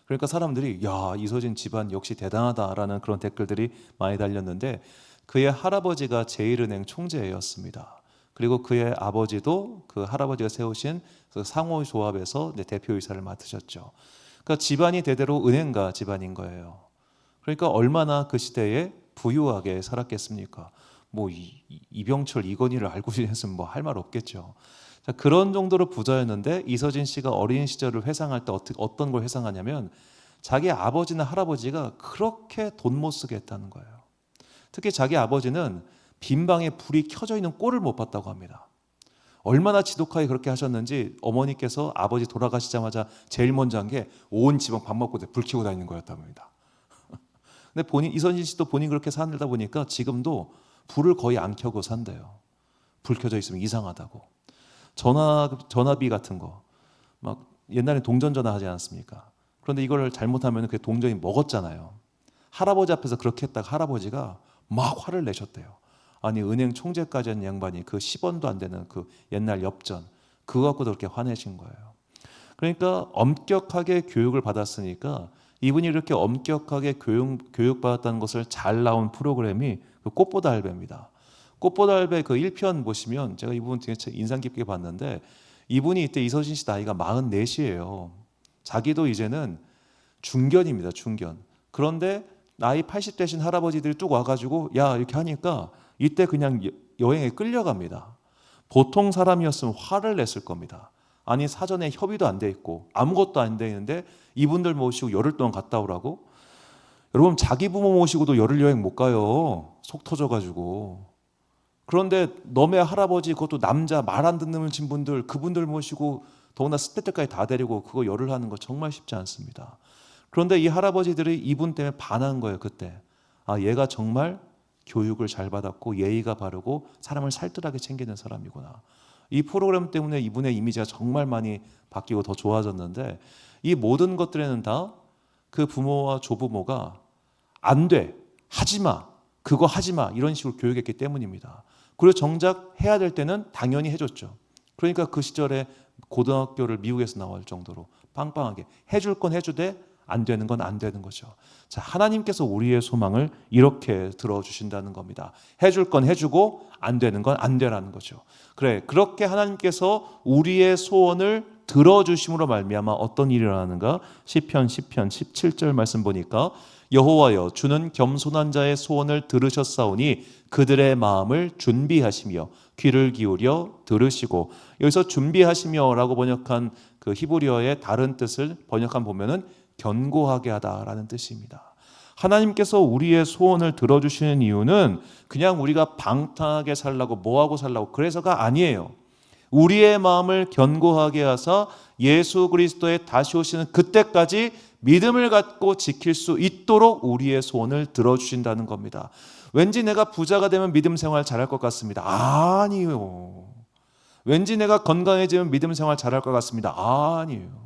그러니까 사람들이 야, 이서진 집안 역시 대단하다라는 그런 댓글들이 많이 달렸는데 그의 할아버지가 제일은행 총재였습니다. 그리고 그의 아버지도 그 할아버지가 세우신 그 상호조합에서 대표이사를 맡으셨죠. 그러니까 집안이 대대로 은행가 집안인 거예요. 그러니까 얼마나 그 시대에 부유하게 살았겠습니까? 뭐 이병철, 이건희를 알고 지냈으면 뭐 할 말 없겠죠. 자, 그런 정도로 부자였는데 이서진 씨가 어린 시절을 회상할 때 어떤 걸 회상하냐면 자기 아버지나 할아버지가 그렇게 돈 못 쓰게 했다는 거예요. 특히 자기 아버지는 빈방에 불이 켜져 있는 꼴을 못 봤다고 합니다. 얼마나 지독하게 그렇게 하셨는지 어머니께서 아버지 돌아가시자마자 제일 먼저 한 게 온 집안 밥 먹고 불 켜고 다니는 거였다고 합니다. 근데 이선진 씨도 본인 그렇게 살다 보니까 지금도 불을 거의 안 켜고 산대요. 불 켜져 있으면 이상하다고. 전화비 같은 거 막 옛날에 동전 전화 하지 않았습니까? 그런데 이걸 잘못하면 그 동전이 먹었잖아요. 할아버지 앞에서 그렇게 했다가 할아버지가 막 화를 내셨대요. 아니 은행 총재까지 한 양반이 그 10원도 안 되는 그 옛날 엽전 그거 갖고도 그렇게 화내신 거예요. 그러니까 엄격하게 교육을 받았으니까 이분이 이렇게 엄격하게 교육받았다는 것을 잘 나온 프로그램이 그 꽃보다 할배입니다. 꽃보다 할배 그 1편 보시면 제가 이분 되게 인상 깊게 봤는데 이분이 이때 이서진 씨 나이가 44이에요. 자기도 이제는 중견입니다. 중견. 그런데 나이 80 되신 할아버지들이 뚝 와가지고 야 이렇게 하니까 이때 그냥 여행에 끌려갑니다. 보통 사람이었으면 화를 냈을 겁니다. 아니 사전에 협의도 안 돼 있고 아무것도 안 돼 있는데 이분들 모시고 열흘 동안 갔다 오라고? 여러분 자기 부모 모시고도 열흘 여행 못 가요. 속 터져가지고. 그런데 너네 할아버지 그것도 남자 말 안 듣는 분들 그분들 모시고 더구나 스태프까지 다 데리고 그거 열흘 하는 거 정말 쉽지 않습니다. 그런데 이 할아버지들이 이분 때문에 반한 거예요. 그때 아 얘가 정말 교육을 잘 받았고 예의가 바르고 사람을 살뜰하게 챙기는 사람이구나. 이 프로그램 때문에 이분의 이미지가 정말 많이 바뀌고 더 좋아졌는데, 이 모든 것들에는 다 그 부모와 조부모가 안 돼, 하지 마, 그거 하지 마 이런 식으로 교육했기 때문입니다. 그리고 정작 해야 될 때는 당연히 해줬죠. 그러니까 그 시절에 고등학교를 미국에서 나올 정도로 빵빵하게 해줄 건 해주되 안 되는 건 안 되는 거죠. 자, 하나님께서 우리의 소망을 이렇게 들어주신다는 겁니다. 해줄 건 해주고 안 되는 건 안 되라는 거죠. 그래, 그렇게 하나님께서 우리의 소원을 들어주심으로 말미암아 어떤 일이 일어나는가? 시편 17절 말씀 보니까 여호와여 주는 겸손한 자의 소원을 들으셨사오니 그들의 마음을 준비하시며 귀를 기울여 들으시고, 여기서 준비하시며라고 번역한 그 히브리어의 다른 뜻을 번역한 보면은 견고하게 하다라는 뜻입니다. 하나님께서 우리의 소원을 들어주시는 이유는 그냥 우리가 방탕하게 살라고 뭐하고 살라고 그래서가 아니에요. 우리의 마음을 견고하게 하사 예수 그리스도의 다시 오시는 그때까지 믿음을 갖고 지킬 수 있도록 우리의 소원을 들어주신다는 겁니다. 왠지 내가 부자가 되면 믿음 생활 잘할 것 같습니다. 아니요. 왠지 내가 건강해지면 믿음 생활 잘할 것 같습니다. 아니에요.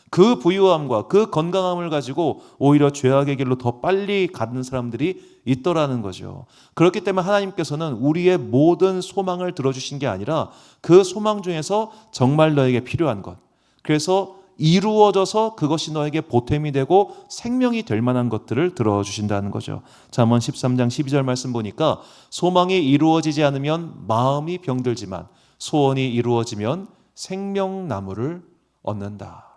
그 부유함과 그 건강함을 가지고 오히려 죄악의 길로 더 빨리 가는 사람들이 있더라는 거죠. 그렇기 때문에 하나님께서는 우리의 모든 소망을 들어주신 게 아니라 그 소망 중에서 정말 너에게 필요한 것, 그래서 이루어져서 그것이 너에게 보탬이 되고 생명이 될 만한 것들을 들어주신다는 거죠. 잠언 13장 12절 말씀 보니까 소망이 이루어지지 않으면 마음이 병들지만 소원이 이루어지면 생명나무를 얻는다.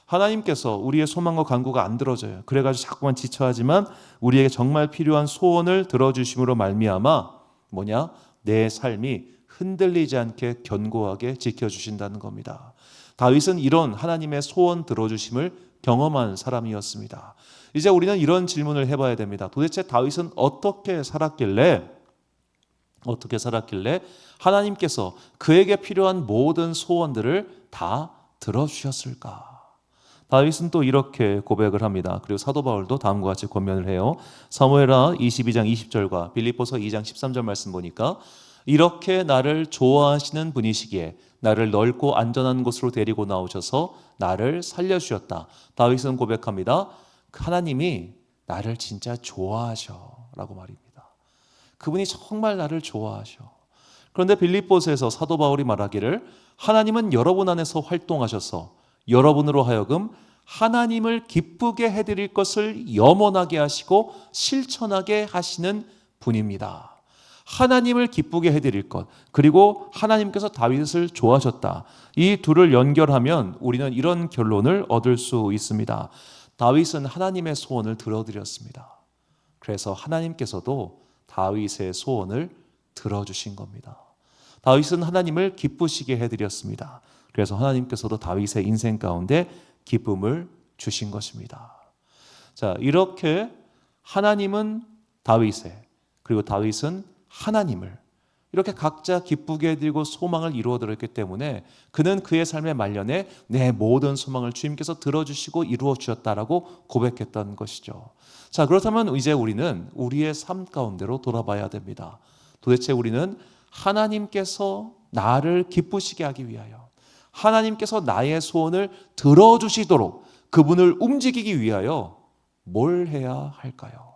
하나님께서 우리의 소망과 간구가 안 들어져요. 그래가지고 자꾸만 지쳐하지만 우리에게 정말 필요한 소원을 들어주심으로 말미암아 뭐냐? 내 삶이 흔들리지 않게 견고하게 지켜주신다는 겁니다. 다윗은 이런 하나님의 소원 들어주심을 경험한 사람이었습니다. 이제 우리는 이런 질문을 해봐야 됩니다. 도대체 다윗은 어떻게 살았길래 하나님께서 그에게 필요한 모든 소원들을 다 들어주셨을까? 다윗은 또 이렇게 고백을 합니다. 그리고 사도 바울도 다음과 같이 권면을 해요. 사무엘하 22장 20절과 빌립보서 2장 13절 말씀 보니까 이렇게 나를 좋아하시는 분이시기에 나를 넓고 안전한 곳으로 데리고 나오셔서 나를 살려주셨다. 다윗은 고백합니다. 하나님이 나를 진짜 좋아하셔 라고 말입니다. 그분이 정말 나를 좋아하셔. 그런데 빌립보서에서 사도 바울이 말하기를 하나님은 여러분 안에서 활동하셔서 여러분으로 하여금 하나님을 기쁘게 해드릴 것을 염원하게 하시고 실천하게 하시는 분입니다. 하나님을 기쁘게 해드릴 것, 그리고 하나님께서 다윗을 좋아하셨다. 이 둘을 연결하면 우리는 이런 결론을 얻을 수 있습니다. 다윗은 하나님의 소원을 들어드렸습니다. 그래서 하나님께서도 다윗의 소원을 들어주신 겁니다. 다윗은 하나님을 기쁘시게 해드렸습니다. 그래서 하나님께서도 다윗의 인생 가운데 기쁨을 주신 것입니다. 자, 이렇게 하나님은 다윗의, 그리고 다윗은 하나님을 이렇게 각자 기쁘게 해드리고 소망을 이루어드렸기 때문에 그는 그의 삶의 말년에 내 모든 소망을 주님께서 들어주시고 이루어 주셨다라고 고백했던 것이죠. 자, 그렇다면 이제 우리는 우리의 삶 가운데로 돌아봐야 됩니다. 도대체 우리는 하나님께서 나를 기쁘시게 하기 위하여, 하나님께서 나의 소원을 들어주시도록 그분을 움직이기 위하여 뭘 해야 할까요?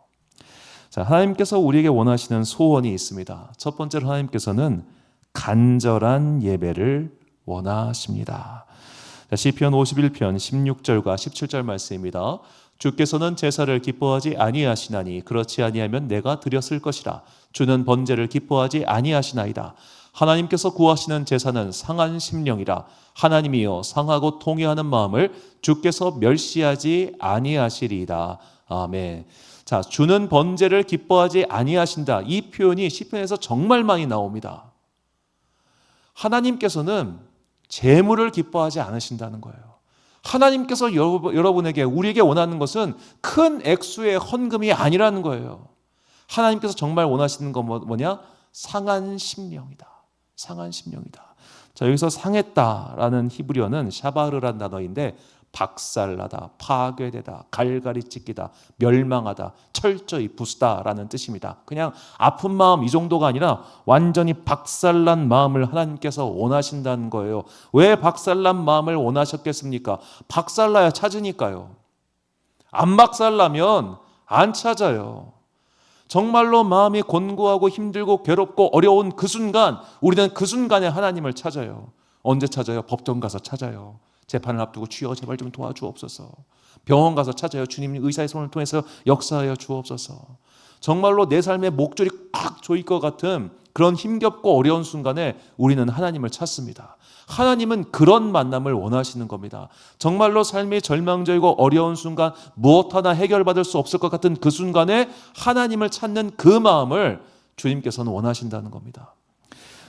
자, 하나님께서 우리에게 원하시는 소원이 있습니다. 첫 번째로 하나님께서는 간절한 예배를 원하십니다. 자, 시편 51편 16절과 17절 말씀입니다. 주께서는 제사를 기뻐하지 아니하시나니 그렇지 아니하면 내가 드렸을 것이라. 주는 번제를 기뻐하지 아니하시나이다. 하나님께서 구하시는 제사는 상한 심령이라. 하나님이여 상하고 통회하는 마음을 주께서 멸시하지 아니하시리이다. 아멘. 자, 주는 번제를 기뻐하지 아니하신다. 이 표현이 시편에서 정말 많이 나옵니다. 하나님께서는 제물을 기뻐하지 않으신다는 거예요. 하나님께서 여러분에게, 우리에게 원하는 것은 큰 액수의 헌금이 아니라는 거예요. 하나님께서 정말 원하시는 건 뭐냐? 상한 심령이다. 상한 심령이다. 자, 여기서 상했다라는 히브리어는 샤바르란 단어인데 박살나다, 파괴되다, 갈갈이 찢기다, 멸망하다, 철저히 부수다라는 뜻입니다. 그냥 아픈 마음 이 정도가 아니라 완전히 박살난 마음을 하나님께서 원하신다는 거예요. 왜 박살난 마음을 원하셨겠습니까? 박살나야 찾으니까요. 안 박살나면 안 찾아요. 정말로 마음이 곤고하고 힘들고 괴롭고 어려운 그 순간, 우리는 그 순간에 하나님을 찾아요. 언제 찾아요? 법정 가서 찾아요. 재판을 앞두고 주여 제발 좀 도와주옵소서. 병원 가서 찾아요. 주님 의사의 손을 통해서 역사하여 주옵소서. 정말로 내 삶의 목줄이 꽉 조일 것 같은 그런 힘겹고 어려운 순간에 우리는 하나님을 찾습니다. 하나님은 그런 만남을 원하시는 겁니다. 정말로 삶이 절망적이고 어려운 순간, 무엇 하나 해결받을 수 없을 것 같은 그 순간에 하나님을 찾는 그 마음을 주님께서는 원하신다는 겁니다.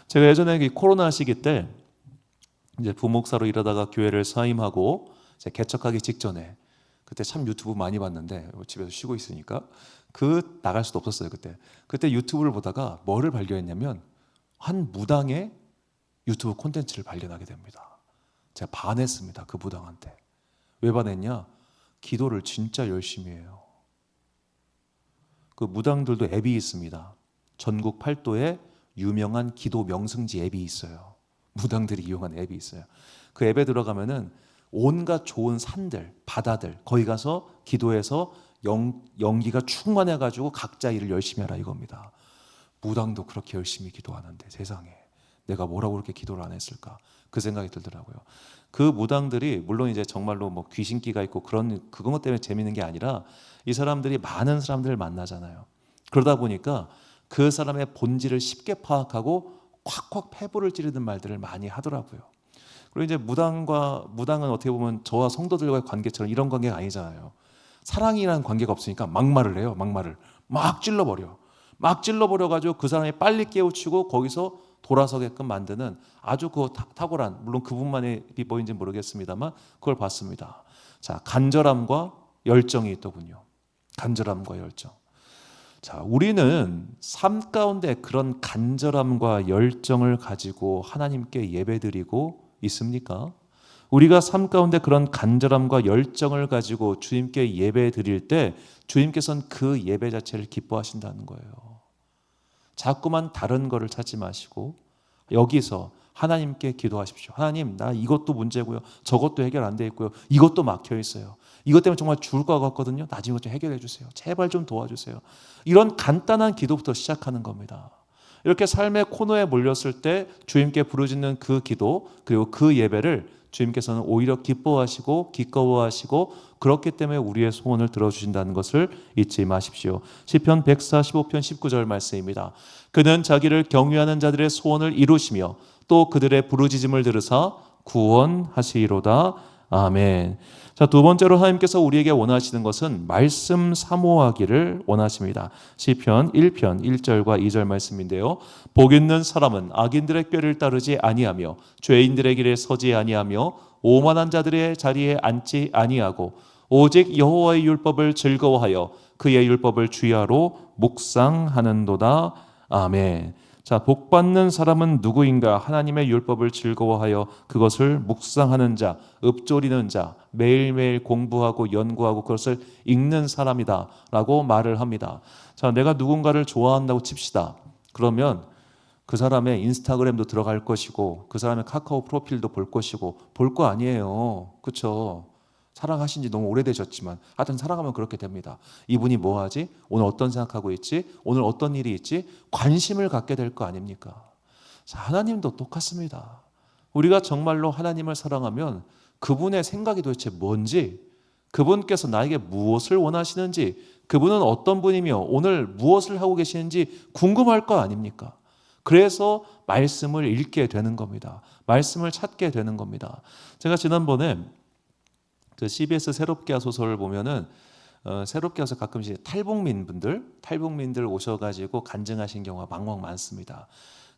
제가 예전에 코로나 시기 때 이제 부목사로 일하다가 교회를 사임하고 개척하기 직전에, 그때 참 유튜브 많이 봤는데 집에서 쉬고 있으니까 나갈 수도 없었어요. 그때 유튜브를 보다가 뭐를 발견했냐면 한 무당의 유튜브 콘텐츠를 발견하게 됩니다. 제가 반했습니다. 그 무당한테. 왜 반했냐? 기도를 진짜 열심히 해요. 그 무당들도 앱이 있습니다. 전국 8도에 유명한 기도 명승지 앱이 있어요. 무당들이 이용한 앱이 있어요. 그 앱에 들어가면은 온갖 좋은 산들, 바다들, 거기 가서 기도해서 연기가 충만해가지고 각자 일을 열심히 하라 이겁니다. 무당도 그렇게 열심히 기도하는데 세상에 내가 뭐라고 그렇게 기도를 안 했을까? 그 생각이 들더라고요. 그 무당들이 물론 이제 정말로 뭐 귀신기가 있고 그것 때문에 재밌는 게 아니라 이 사람들이 많은 사람들을 만나잖아요. 그러다 보니까 그 사람의 본질을 쉽게 파악하고 콱콱 패부를 찌르는 말들을 많이 하더라고요. 그리고 이제 무당은 어떻게 보면 저와 성도들과의 관계처럼 이런 관계가 아니잖아요. 사랑이라는 관계가 없으니까 막말을 해요. 막말을 막 찔러버려가지고 그 사람이 빨리 깨우치고 거기서 돌아서게끔 만드는 아주 그 탁월한, 물론 그분만의 비법인지 모르겠습니다만 그걸 봤습니다. 자, 간절함과 열정이 있더군요. 간절함과 열정. 자, 우리는 삶 가운데 그런 간절함과 열정을 가지고 하나님께 예배드리고 있습니까? 우리가 삶 가운데 그런 간절함과 열정을 가지고 주님께 예배드릴 때 주님께서는 그 예배 자체를 기뻐하신다는 거예요. 자꾸만 다른 거를 찾지 마시고 여기서 하나님께 기도하십시오. 하나님, 나 이것도 문제고요. 저것도 해결 안 돼 있고요. 이것도 막혀 있어요. 이것 때문에 정말 죽을 것 같거든요. 나중에 좀 해결해 주세요. 제발 좀 도와주세요. 이런 간단한 기도부터 시작하는 겁니다. 이렇게 삶의 코너에 몰렸을 때 주님께 부르짖는 그 기도, 그리고 그 예배를 주님께서는 오히려 기뻐하시고 기꺼워하시고 그렇기 때문에 우리의 소원을 들어주신다는 것을 잊지 마십시오. 시편 145편 19절 말씀입니다. 그는 자기를 경외하는 자들의 소원을 이루시며 또 그들의 부르짖음을 들으사 구원하시리로다. 아멘. 자, 두 번째로 하나님께서 우리에게 원하시는 것은 말씀 사모하기를 원하십니다. 시편 1편 1절과 2절 말씀인데요. 복 있는 사람은 악인들의 꾀를 따르지 아니하며 죄인들의 길에 서지 아니하며 오만한 자들의 자리에 앉지 아니하고 오직 여호와의 율법을 즐거워하여 그의 율법을 주야로 묵상하는도다. 아멘. 자, 복 받는 사람은 누구인가? 하나님의 율법을 즐거워하여 그것을 묵상하는 자, 읊조리는 자, 매일매일 공부하고 연구하고 그것을 읽는 사람이다라고 말을 합니다. 자, 내가 누군가를 좋아한다고 칩시다. 그러면 그 사람의 인스타그램도 들어갈 것이고 그 사람의 카카오 프로필도 볼 것이고 볼 거 아니에요. 그렇죠? 사랑하신 지 너무 오래되셨지만 하여튼 사랑하면 그렇게 됩니다. 이분이 뭐 하지? 오늘 어떤 생각하고 있지? 오늘 어떤 일이 있지? 관심을 갖게 될 거 아닙니까? 자, 하나님도 똑같습니다. 우리가 정말로 하나님을 사랑하면 그분의 생각이 도대체 뭔지, 그분께서 나에게 무엇을 원하시는지, 그분은 어떤 분이며 오늘 무엇을 하고 계시는지 궁금할 거 아닙니까? 그래서 말씀을 읽게 되는 겁니다. 말씀을 찾게 되는 겁니다. 제가 지난번에 그 CBS 새롭게 하소서를 보면은 새롭게 와서 가끔씩 탈북민들 오셔가지고 간증하신 경우가 막막 많습니다.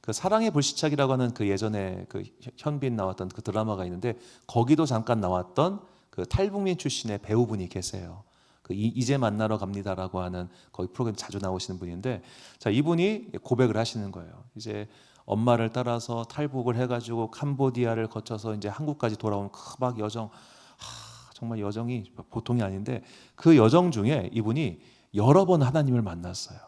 그 사랑의 불시착이라고 하는 그 예전에 그 현빈 나왔던 그 드라마가 있는데 거기도 잠깐 나왔던 그 탈북민 출신의 배우분이 계세요. 그 이제 만나러 갑니다라고 하는 거기 프로그램 자주 나오시는 분인데, 자, 이분이 고백을 하시는 거예요. 이제 엄마를 따라서 탈북을 해가지고 캄보디아를 거쳐서 이제 한국까지 돌아온 그 막 여정. 정말 여정이 보통이 아닌데 그 여정 중에 이분이 여러 번 하나님을 만났어요.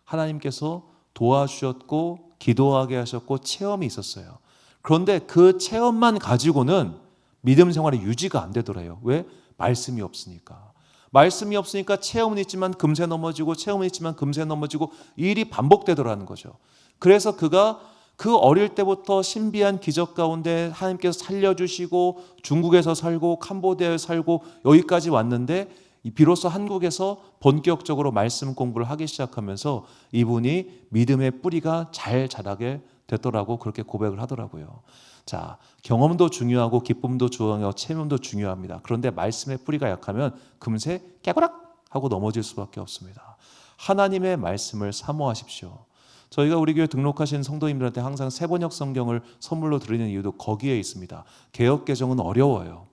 하나님께서 도와주셨고 기도하게 하셨고 체험이 있었어요. 그런데 그 체험만 가지고는 믿음 생활이 유지가 안 되더래요. 왜? 말씀이 없으니까. 말씀이 없으니까 체험은 있지만 금세 넘어지고 체험은 있지만 금세 넘어지고 이 일이 반복되더라는 거죠. 그래서 그가 그 어릴 때부터 신비한 기적 가운데 하나님께서 살려주시고 중국에서 살고 캄보디아에 살고 여기까지 왔는데 비로소 한국에서 본격적으로 말씀 공부를 하기 시작하면서 이분이 믿음의 뿌리가 잘 자라게 됐더라고 그렇게 고백을 하더라고요. 자, 경험도 중요하고 기쁨도 중요하고 체험도 중요합니다. 그런데 말씀의 뿌리가 약하면 금세 깨그락 하고 넘어질 수밖에 없습니다. 하나님의 말씀을 사모하십시오. 저희가 우리 교회 등록하신 성도님들한테 항상 세번역 성경을 선물로 드리는 이유도 거기에 있습니다. 개역 개정은 어려워요.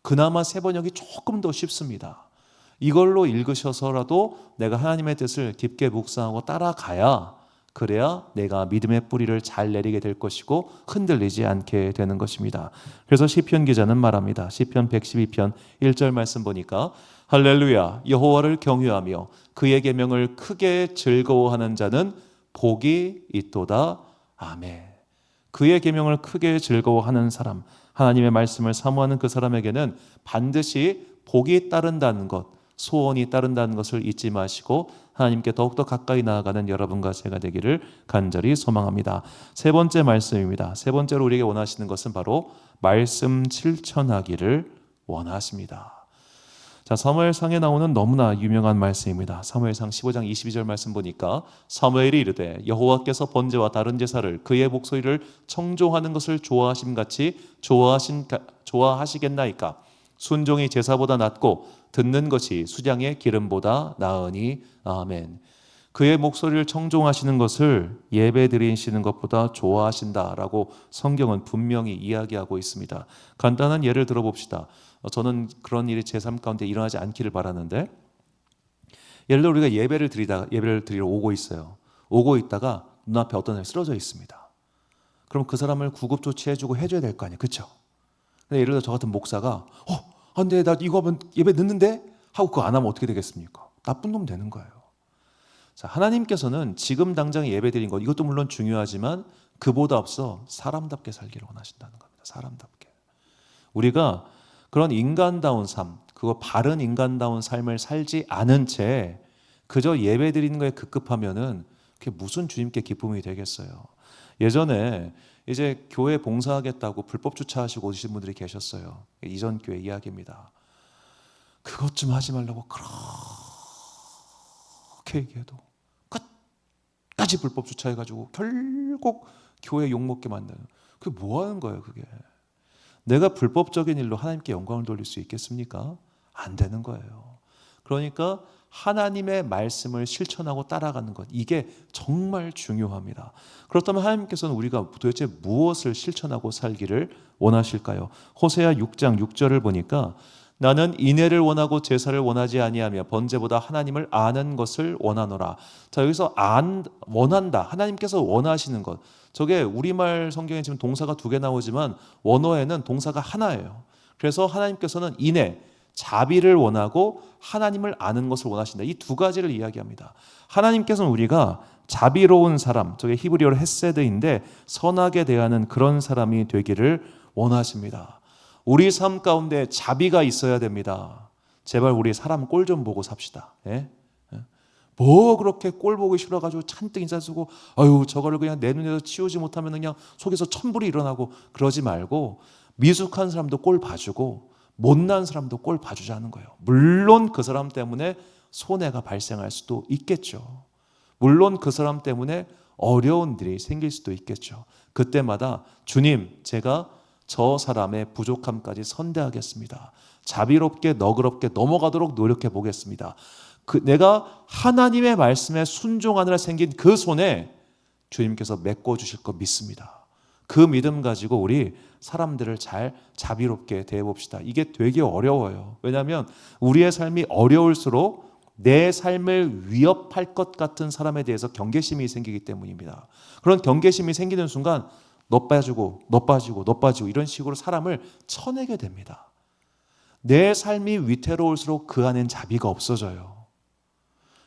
그나마 세번역이 조금 더 쉽습니다. 이걸로 읽으셔서라도 내가 하나님의 뜻을 깊게 묵상하고 따라가야 그래야 내가 믿음의 뿌리를 잘 내리게 될 것이고 흔들리지 않게 되는 것입니다. 그래서 시편 기자는 말합니다. 시편 112편 1절 말씀 보니까 할렐루야 여호와를 경유하며 그의 계명을 크게 즐거워하는 자는 복이 있도다. 아멘. 그의 계명을 크게 즐거워하는 사람, 하나님의 말씀을 사모하는 그 사람에게는 반드시 복이 따른다는 것, 소원이 따른다는 것을 잊지 마시고 하나님께 더욱더 가까이 나아가는 여러분과 제가 되기를 간절히 소망합니다. 세 번째 말씀입니다. 세 번째로 우리에게 원하시는 것은 바로 말씀 실천하기를 원하십니다. 자, 사무엘상에 나오는 너무나 유명한 말씀입니다. 사무엘상 15장 22절 말씀 보니까 사무엘이 이르되 여호와께서 번제와 다른 제사를 그의 목소리를 청종하는 것을 좋아하심같이 좋아하시겠나이까. 순종이 제사보다 낫고 듣는 것이 수장의 기름보다 나으니 아멘. 그의 목소리를 청종하시는 것을 예배 드리시는 것보다 좋아하신다라고 성경은 분명히 이야기하고 있습니다. 간단한 예를 들어봅시다. 저는 그런 일이 제 삶 가운데 일어나지 않기를 바라는데, 예를 들어 우리가 예배를 드리러 오고 있어요. 오고 있다가 눈앞에 어떤 사람이 쓰러져 있습니다. 그럼 그 사람을 구급 조치해주고 해줘야 될 거 아니에요, 그렇죠? 근데 예를 들어 저 같은 목사가 안돼 나 이거 하면 예배 늦는데 하고 그거 안 하면 어떻게 되겠습니까? 나쁜 놈 되는 거예요. 자, 하나님께서는 지금 당장 예배 드린 것 이것도 물론 중요하지만 그보다 앞서 사람답게 살기를 원하신다는 겁니다. 사람답게. 우리가 그런 인간다운 삶, 그거 바른 인간다운 삶을 살지 않은 채 그저 예배 드리는 거에 급급하면은 그게 무슨 주님께 기쁨이 되겠어요. 예전에 이제 교회 봉사하겠다고 불법 주차하시고 오신 분들이 계셨어요. 이전 교회 이야기입니다. 그것 좀 하지 말라고 그렇게 얘기해도 끝까지 불법 주차해가지고 결국 교회 욕먹게 만드는. 그게 뭐 하는 거예요 그게. 내가 불법적인 일로 하나님께 영광을 돌릴 수 있겠습니까? 안 되는 거예요. 그러니까 하나님의 말씀을 실천하고 따라가는 것, 이게 정말 중요합니다. 그렇다면 하나님께서는 우리가 도대체 무엇을 실천하고 살기를 원하실까요? 호세아 6장 6절을 보니까 나는 인애를 원하고 제사를 원하지 아니하며 번제보다 하나님을 아는 것을 원하노라. 자, 여기서 원한다. 하나님께서 원하시는 것. 저게 우리말 성경에 지금 동사가 2개 나오지만 원어에는 동사가 하나예요. 그래서 하나님께서는 인애, 자비를 원하고 하나님을 아는 것을 원하신다. 이 두 가지를 이야기합니다. 하나님께서는 우리가 자비로운 사람, 저게 히브리어로 헤세드인데 선하게 대하는 그런 사람이 되기를 원하십니다. 우리 삶 가운데 자비가 있어야 됩니다. 제발 우리 사람 꼴 좀 보고 삽시다. 예? 뭐 그렇게 꼴 보기 싫어가지고 잔뜩 인사 쓰고 아유 저거를 그냥 내 눈에서 치우지 못하면 그냥 속에서 천불이 일어나고 그러지 말고 미숙한 사람도 꼴 봐주고 못난 사람도 꼴 봐주자는 거예요. 물론 그 사람 때문에 손해가 발생할 수도 있겠죠. 물론 그 사람 때문에 어려운 일이 생길 수도 있겠죠. 그때마다 주님 제가 저 사람의 부족함까지 선대하겠습니다. 자비롭게 너그럽게 넘어가도록 노력해 보겠습니다. 내가 하나님의 말씀에 순종하느라 생긴 그 손에 주님께서 메꿔주실 거 믿습니다. 그 믿음 가지고 우리 사람들을 잘 자비롭게 대해봅시다. 이게 되게 어려워요. 왜냐하면 우리의 삶이 어려울수록 내 삶을 위협할 것 같은 사람에 대해서 경계심이 생기기 때문입니다. 그런 경계심이 생기는 순간 너 빠지고 이런 식으로 사람을 쳐내게 됩니다. 내 삶이 위태로울수록 그 안엔 자비가 없어져요.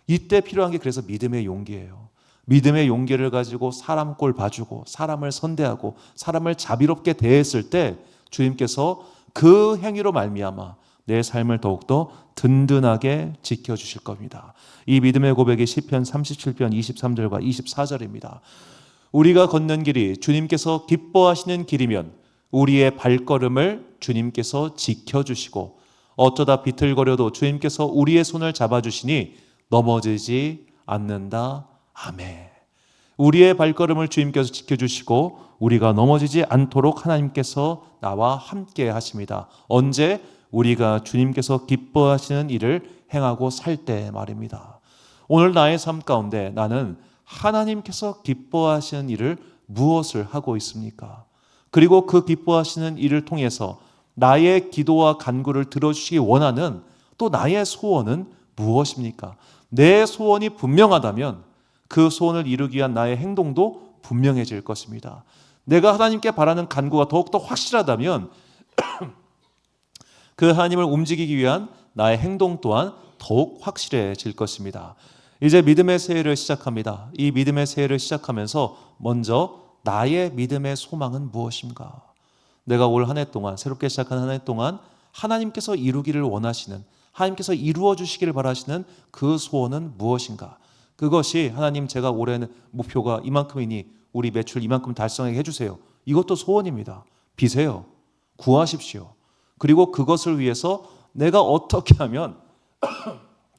이때 필요한 게 그래서 믿음의 용기예요. 믿음의 용기를 가지고 사람 꼴 봐주고 사람을 선대하고 사람을 자비롭게 대했을 때 주님께서 그 행위로 말미암아 내 삶을 더욱더 든든하게 지켜주실 겁니다. 이 믿음의 고백이 시편 37편 23절과 24절입니다. 우리가 걷는 길이 주님께서 기뻐하시는 길이면 우리의 발걸음을 주님께서 지켜주시고 어쩌다 비틀거려도 주님께서 우리의 손을 잡아주시니 넘어지지 않는다. 아멘. 우리의 발걸음을 주님께서 지켜주시고 우리가 넘어지지 않도록 하나님께서 나와 함께 하십니다. 언제? 우리가 주님께서 기뻐하시는 일을 행하고 살 때 말입니다. 오늘 나의 삶 가운데 나는 하나님께서 기뻐하시는 일을 무엇을 하고 있습니까? 그리고 그 기뻐하시는 일을 통해서 나의 기도와 간구를 들어주시기 원하는 또 나의 소원은 무엇입니까? 내 소원이 분명하다면 그 소원을 이루기 위한 나의 행동도 분명해질 것입니다. 내가 하나님께 바라는 간구가 더욱더 확실하다면 그 하나님을 움직이기 위한 나의 행동 또한 더욱 확실해질 것입니다. 이제 믿음의 새해를 시작합니다. 이 믿음의 새해를 시작하면서 먼저 나의 믿음의 소망은 무엇인가? 내가 올 한 해 동안 새롭게 시작한 한 해 동안 하나님께서 이루기를 원하시는 하나님께서 이루어 주시기를 바라시는 그 소원은 무엇인가? 그것이 하나님 제가 올해는 목표가 이만큼이니 우리 매출 이만큼 달성하게 해주세요. 이것도 소원입니다. 비세요. 구하십시오. 그리고 그것을 위해서 내가 어떻게 하면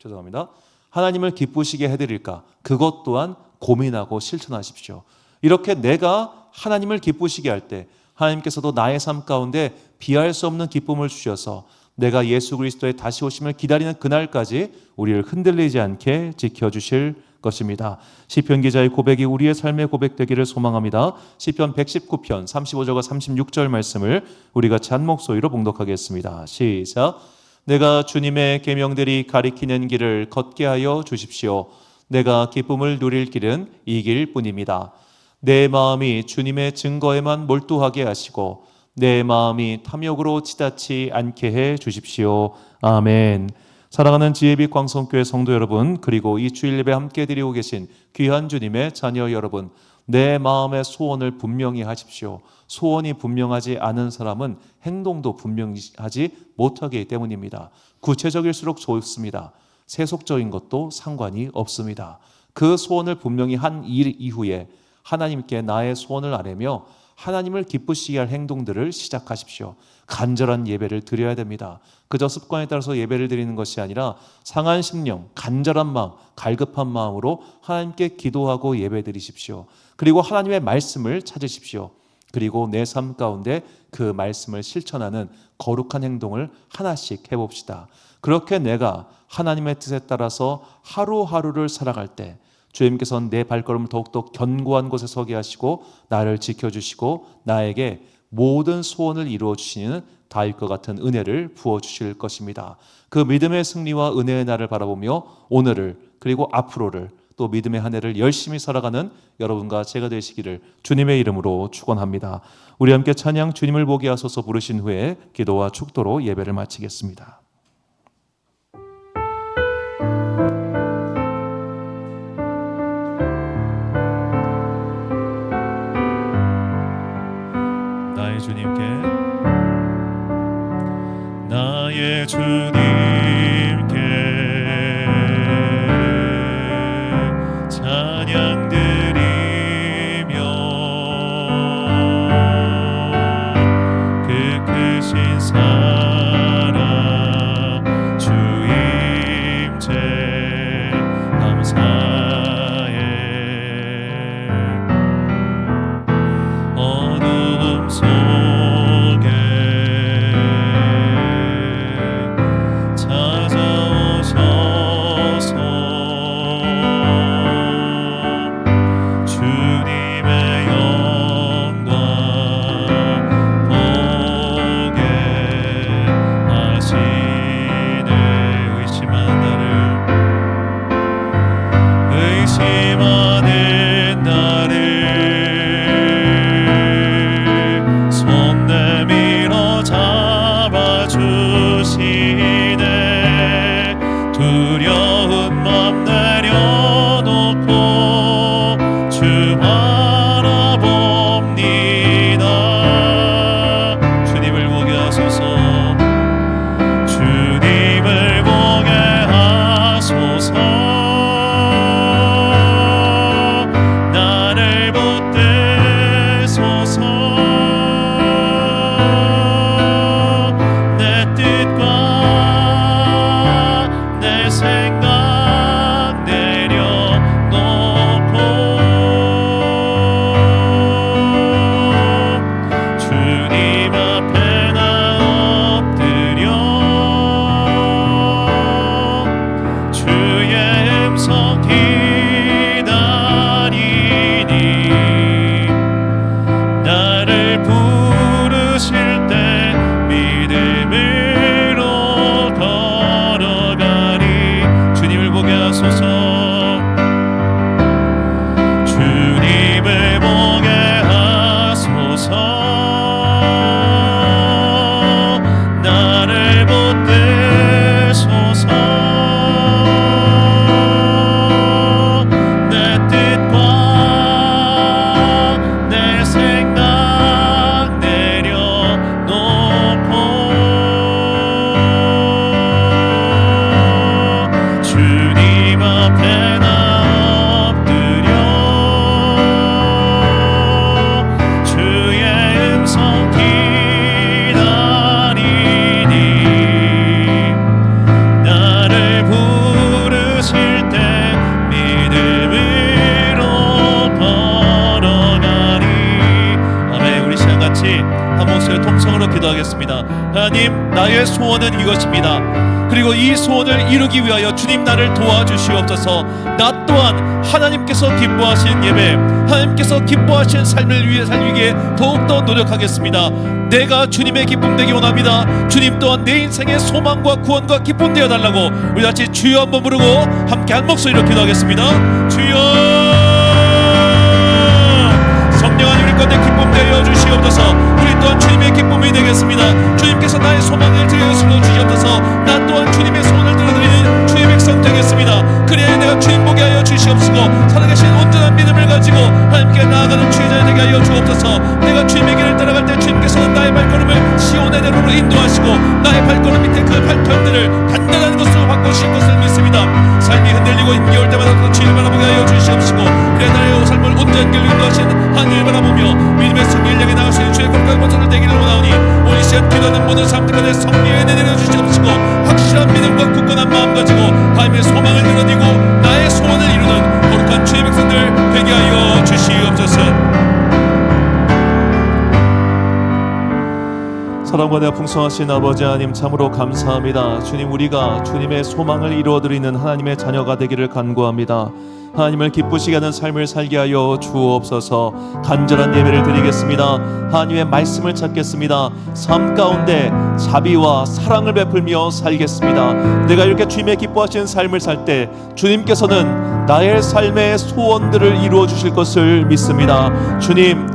죄송합니다. 하나님을 기쁘시게 해드릴까? 그것 또한 고민하고 실천하십시오. 이렇게 내가 하나님을 기쁘시게 할 때 하나님께서도 나의 삶 가운데 비할 수 없는 기쁨을 주셔서 내가 예수 그리스도의 다시 오심을 기다리는 그날까지 우리를 흔들리지 않게 지켜주실 것입니다. 시편 기자의 고백이 우리의 삶의 고백되기를 소망합니다. 시편 119편 35절과 36절 말씀을 우리가 같이 한 목소리로 봉독하겠습니다. 시작. 내가 주님의 계명들이 가리키는 길을 걷게 하여 주십시오. 내가 기쁨을 누릴 길은 이 길뿐입니다. 내 마음이 주님의 증거에만 몰두하게 하시고 내 마음이 탐욕으로 치닫지 않게 해 주십시오. 아멘. 사랑하는 지혜빛 광성교회 성도 여러분, 그리고 이 주일 예배 함께 드리고 계신 귀한 주님의 자녀 여러분, 내 마음의 소원을 분명히 하십시오. 소원이 분명하지 않은 사람은 행동도 분명하지 못하기 때문입니다. 구체적일수록 좋습니다. 세속적인 것도 상관이 없습니다. 그 소원을 분명히 한 일 이후에 하나님께 나의 소원을 아뢰며 하나님을 기쁘시게 할 행동들을 시작하십시오. 간절한 예배를 드려야 됩니다. 그저 습관에 따라서 예배를 드리는 것이 아니라 상한 심령, 간절한 마음, 갈급한 마음으로 하나님께 기도하고 예배 드리십시오. 그리고 하나님의 말씀을 찾으십시오. 그리고 내 삶 가운데 그 말씀을 실천하는 거룩한 행동을 하나씩 해봅시다. 그렇게 내가 하나님의 뜻에 따라서 하루하루를 살아갈 때 주님께서는 내 발걸음을 더욱더 견고한 곳에 서게 하시고 나를 지켜주시고 나에게 모든 소원을 이루어 주시는 다윗과 같은 은혜를 부어주실 것입니다. 그 믿음의 승리와 은혜의 날을 바라보며 오늘을 그리고 앞으로를 또 믿음의 한 해를 열심히 살아가는 여러분과 제가 되시기를 주님의 이름으로 축원합니다. 우리 함께 찬양 주님을 보게 하소서 부르신 후에 기도와 축도로 예배를 마치겠습니다. 나의 주님께 나의 주님께 찬양 드리며 그 크신 사랑 주임체 감사해 어두움 속에 부르시네. 두려운 맘 내려놓고 주 바라봅니다. 주님을 보게 하소서. 주님을 보게 하소서. 나를 붙드소서. 내 뜻과 내 생각 내려놓고 주님 앞에 나 엎드려 주의 음성 기다리니 나를 부르실 때 믿음으로 걸어가리. 주님을 보게 하소서. 주님을 보게 하소서. 나를 붙드소서. 내 뜻과 내 생각 내려놓고 주님 앞에 나 엎드려 주의 음성 기다리니 나를 부르실 때 믿음으로 걸어가리. 아멘. 우리 시간같이 한 목소리 통성으로 기도하겠습니다. 하나님, 나의 소원은 이것입니다. 그리고 이 소원을 이루기 위하여 주님 나를 도와주시옵소서. 나 또한 하나님께서 기뻐하시는 예배, 하나님께서 기뻐하시는 삶을 위해 살기에 더욱더 노력하겠습니다. 내가 주님의 기쁨 되기 원합니다. 주님 또한 내 인생의 소망과 구원과 기쁨 되어 달라고 우리 같이 주여 한번 부르고 함께 한 목소리로 기도하겠습니다. 주여, 성령 하나님 우리 가운데 기쁨 되어 주시옵소서. 우리 또한 주님의 기쁨이 되겠습니다. 주님께서 나의 소망을 들려주시옵소서. 나 또한 주님의 소원을 들어드리는 주의 백성 되겠습니다. 그래야 내가 주님 보게 하여 주시옵시고 살아계신 온전한 믿음을 가지고 하나님께 나아가는 주의 자녀 되게 하여 주옵소서. 내가 주님의 길을 따라갈 때 주님께서는 나의 발걸음을 시온의 대로로 인도하시고 나의 발걸음 밑에 그 발걸음들을 단단한 것으로 바꾸실 것을 믿습니다. 삶이 흔들리고 힘겨울 때마다 주님을 바라보게 하여 주시옵시고 그래 나의 삶을 온전한 길로 인도하신 하늘을 바라보며 믿음의 승리를 향해 나갈 수 있는 주의 거룩한 권세를 되기를 원하오니 오늘 시간 기도하는 모든 사람들 가운데 성령의 은혜 내려주시옵시고 확실한 믿음과 굳건한 마음 가지고 하나님의 소망을 드러내고 나의 소원을 이루는 거룩한 주의 백성들 되게 하여 주시옵소서. 사랑과 내 풍성하신 아버지 하나님 참으로 감사합니다. 주님, 우리가 주님의 소망을 이루어드리는 하나님의 자녀가 되기를 간구합니다. 하나님을 기쁘시게 하는 삶을 살게 하여 주옵소서. 간절한 예배를 드리겠습니다. 하나님의 말씀을 찾겠습니다. 삶 가운데 자비와 사랑을 베풀며 살겠습니다. 내가 이렇게 주님의 기뻐하시는 삶을 살 때 주님께서는 나의 삶의 소원들을 이루어 주실 것을 믿습니다. 주님,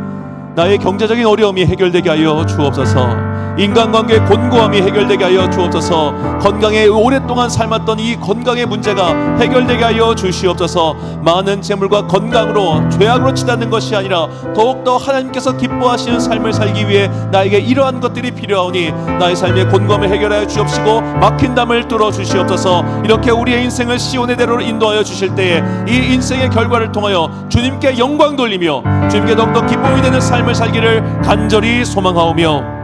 나의 경제적인 어려움이 해결되게 하여 주옵소서. 인간관계의 곤고함이 해결되게 하여 주옵소서. 건강에 오랫동안 삶았던 이 건강의 문제가 해결되게 하여 주시옵소서. 많은 재물과 건강으로 죄악으로 치닫는 것이 아니라 더욱더 하나님께서 기뻐하시는 삶을 살기 위해 나에게 이러한 것들이 필요하오니 나의 삶의 곤고함을 해결하여 주옵시고 막힌 담을 뚫어 주시옵소서. 이렇게 우리의 인생을 시온의 대로로 인도하여 주실 때에 이 인생의 결과를 통하여 주님께 영광 돌리며 주님께 더욱더 기쁨이 되는 삶을 살기를 간절히 소망하오며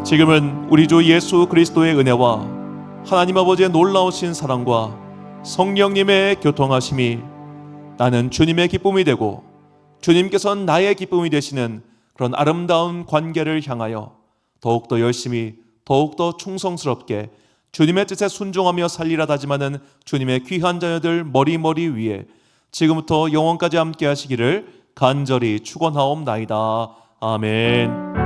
지금은 우리 주 예수 그리스도의 은혜와 하나님 아버지의 놀라우신 사랑과 성령님의 교통하심이 나는 주님의 기쁨이 되고 주님께서는 나의 기쁨이 되시는 그런 아름다운 관계를 향하여 더욱더 열심히 더욱더 충성스럽게 주님의 뜻에 순종하며 살리라 다짐하는 주님의 귀한 자녀들 머리머리 위에 지금부터 영원까지 함께 하시기를 간절히 축원하옵나이다. 아멘.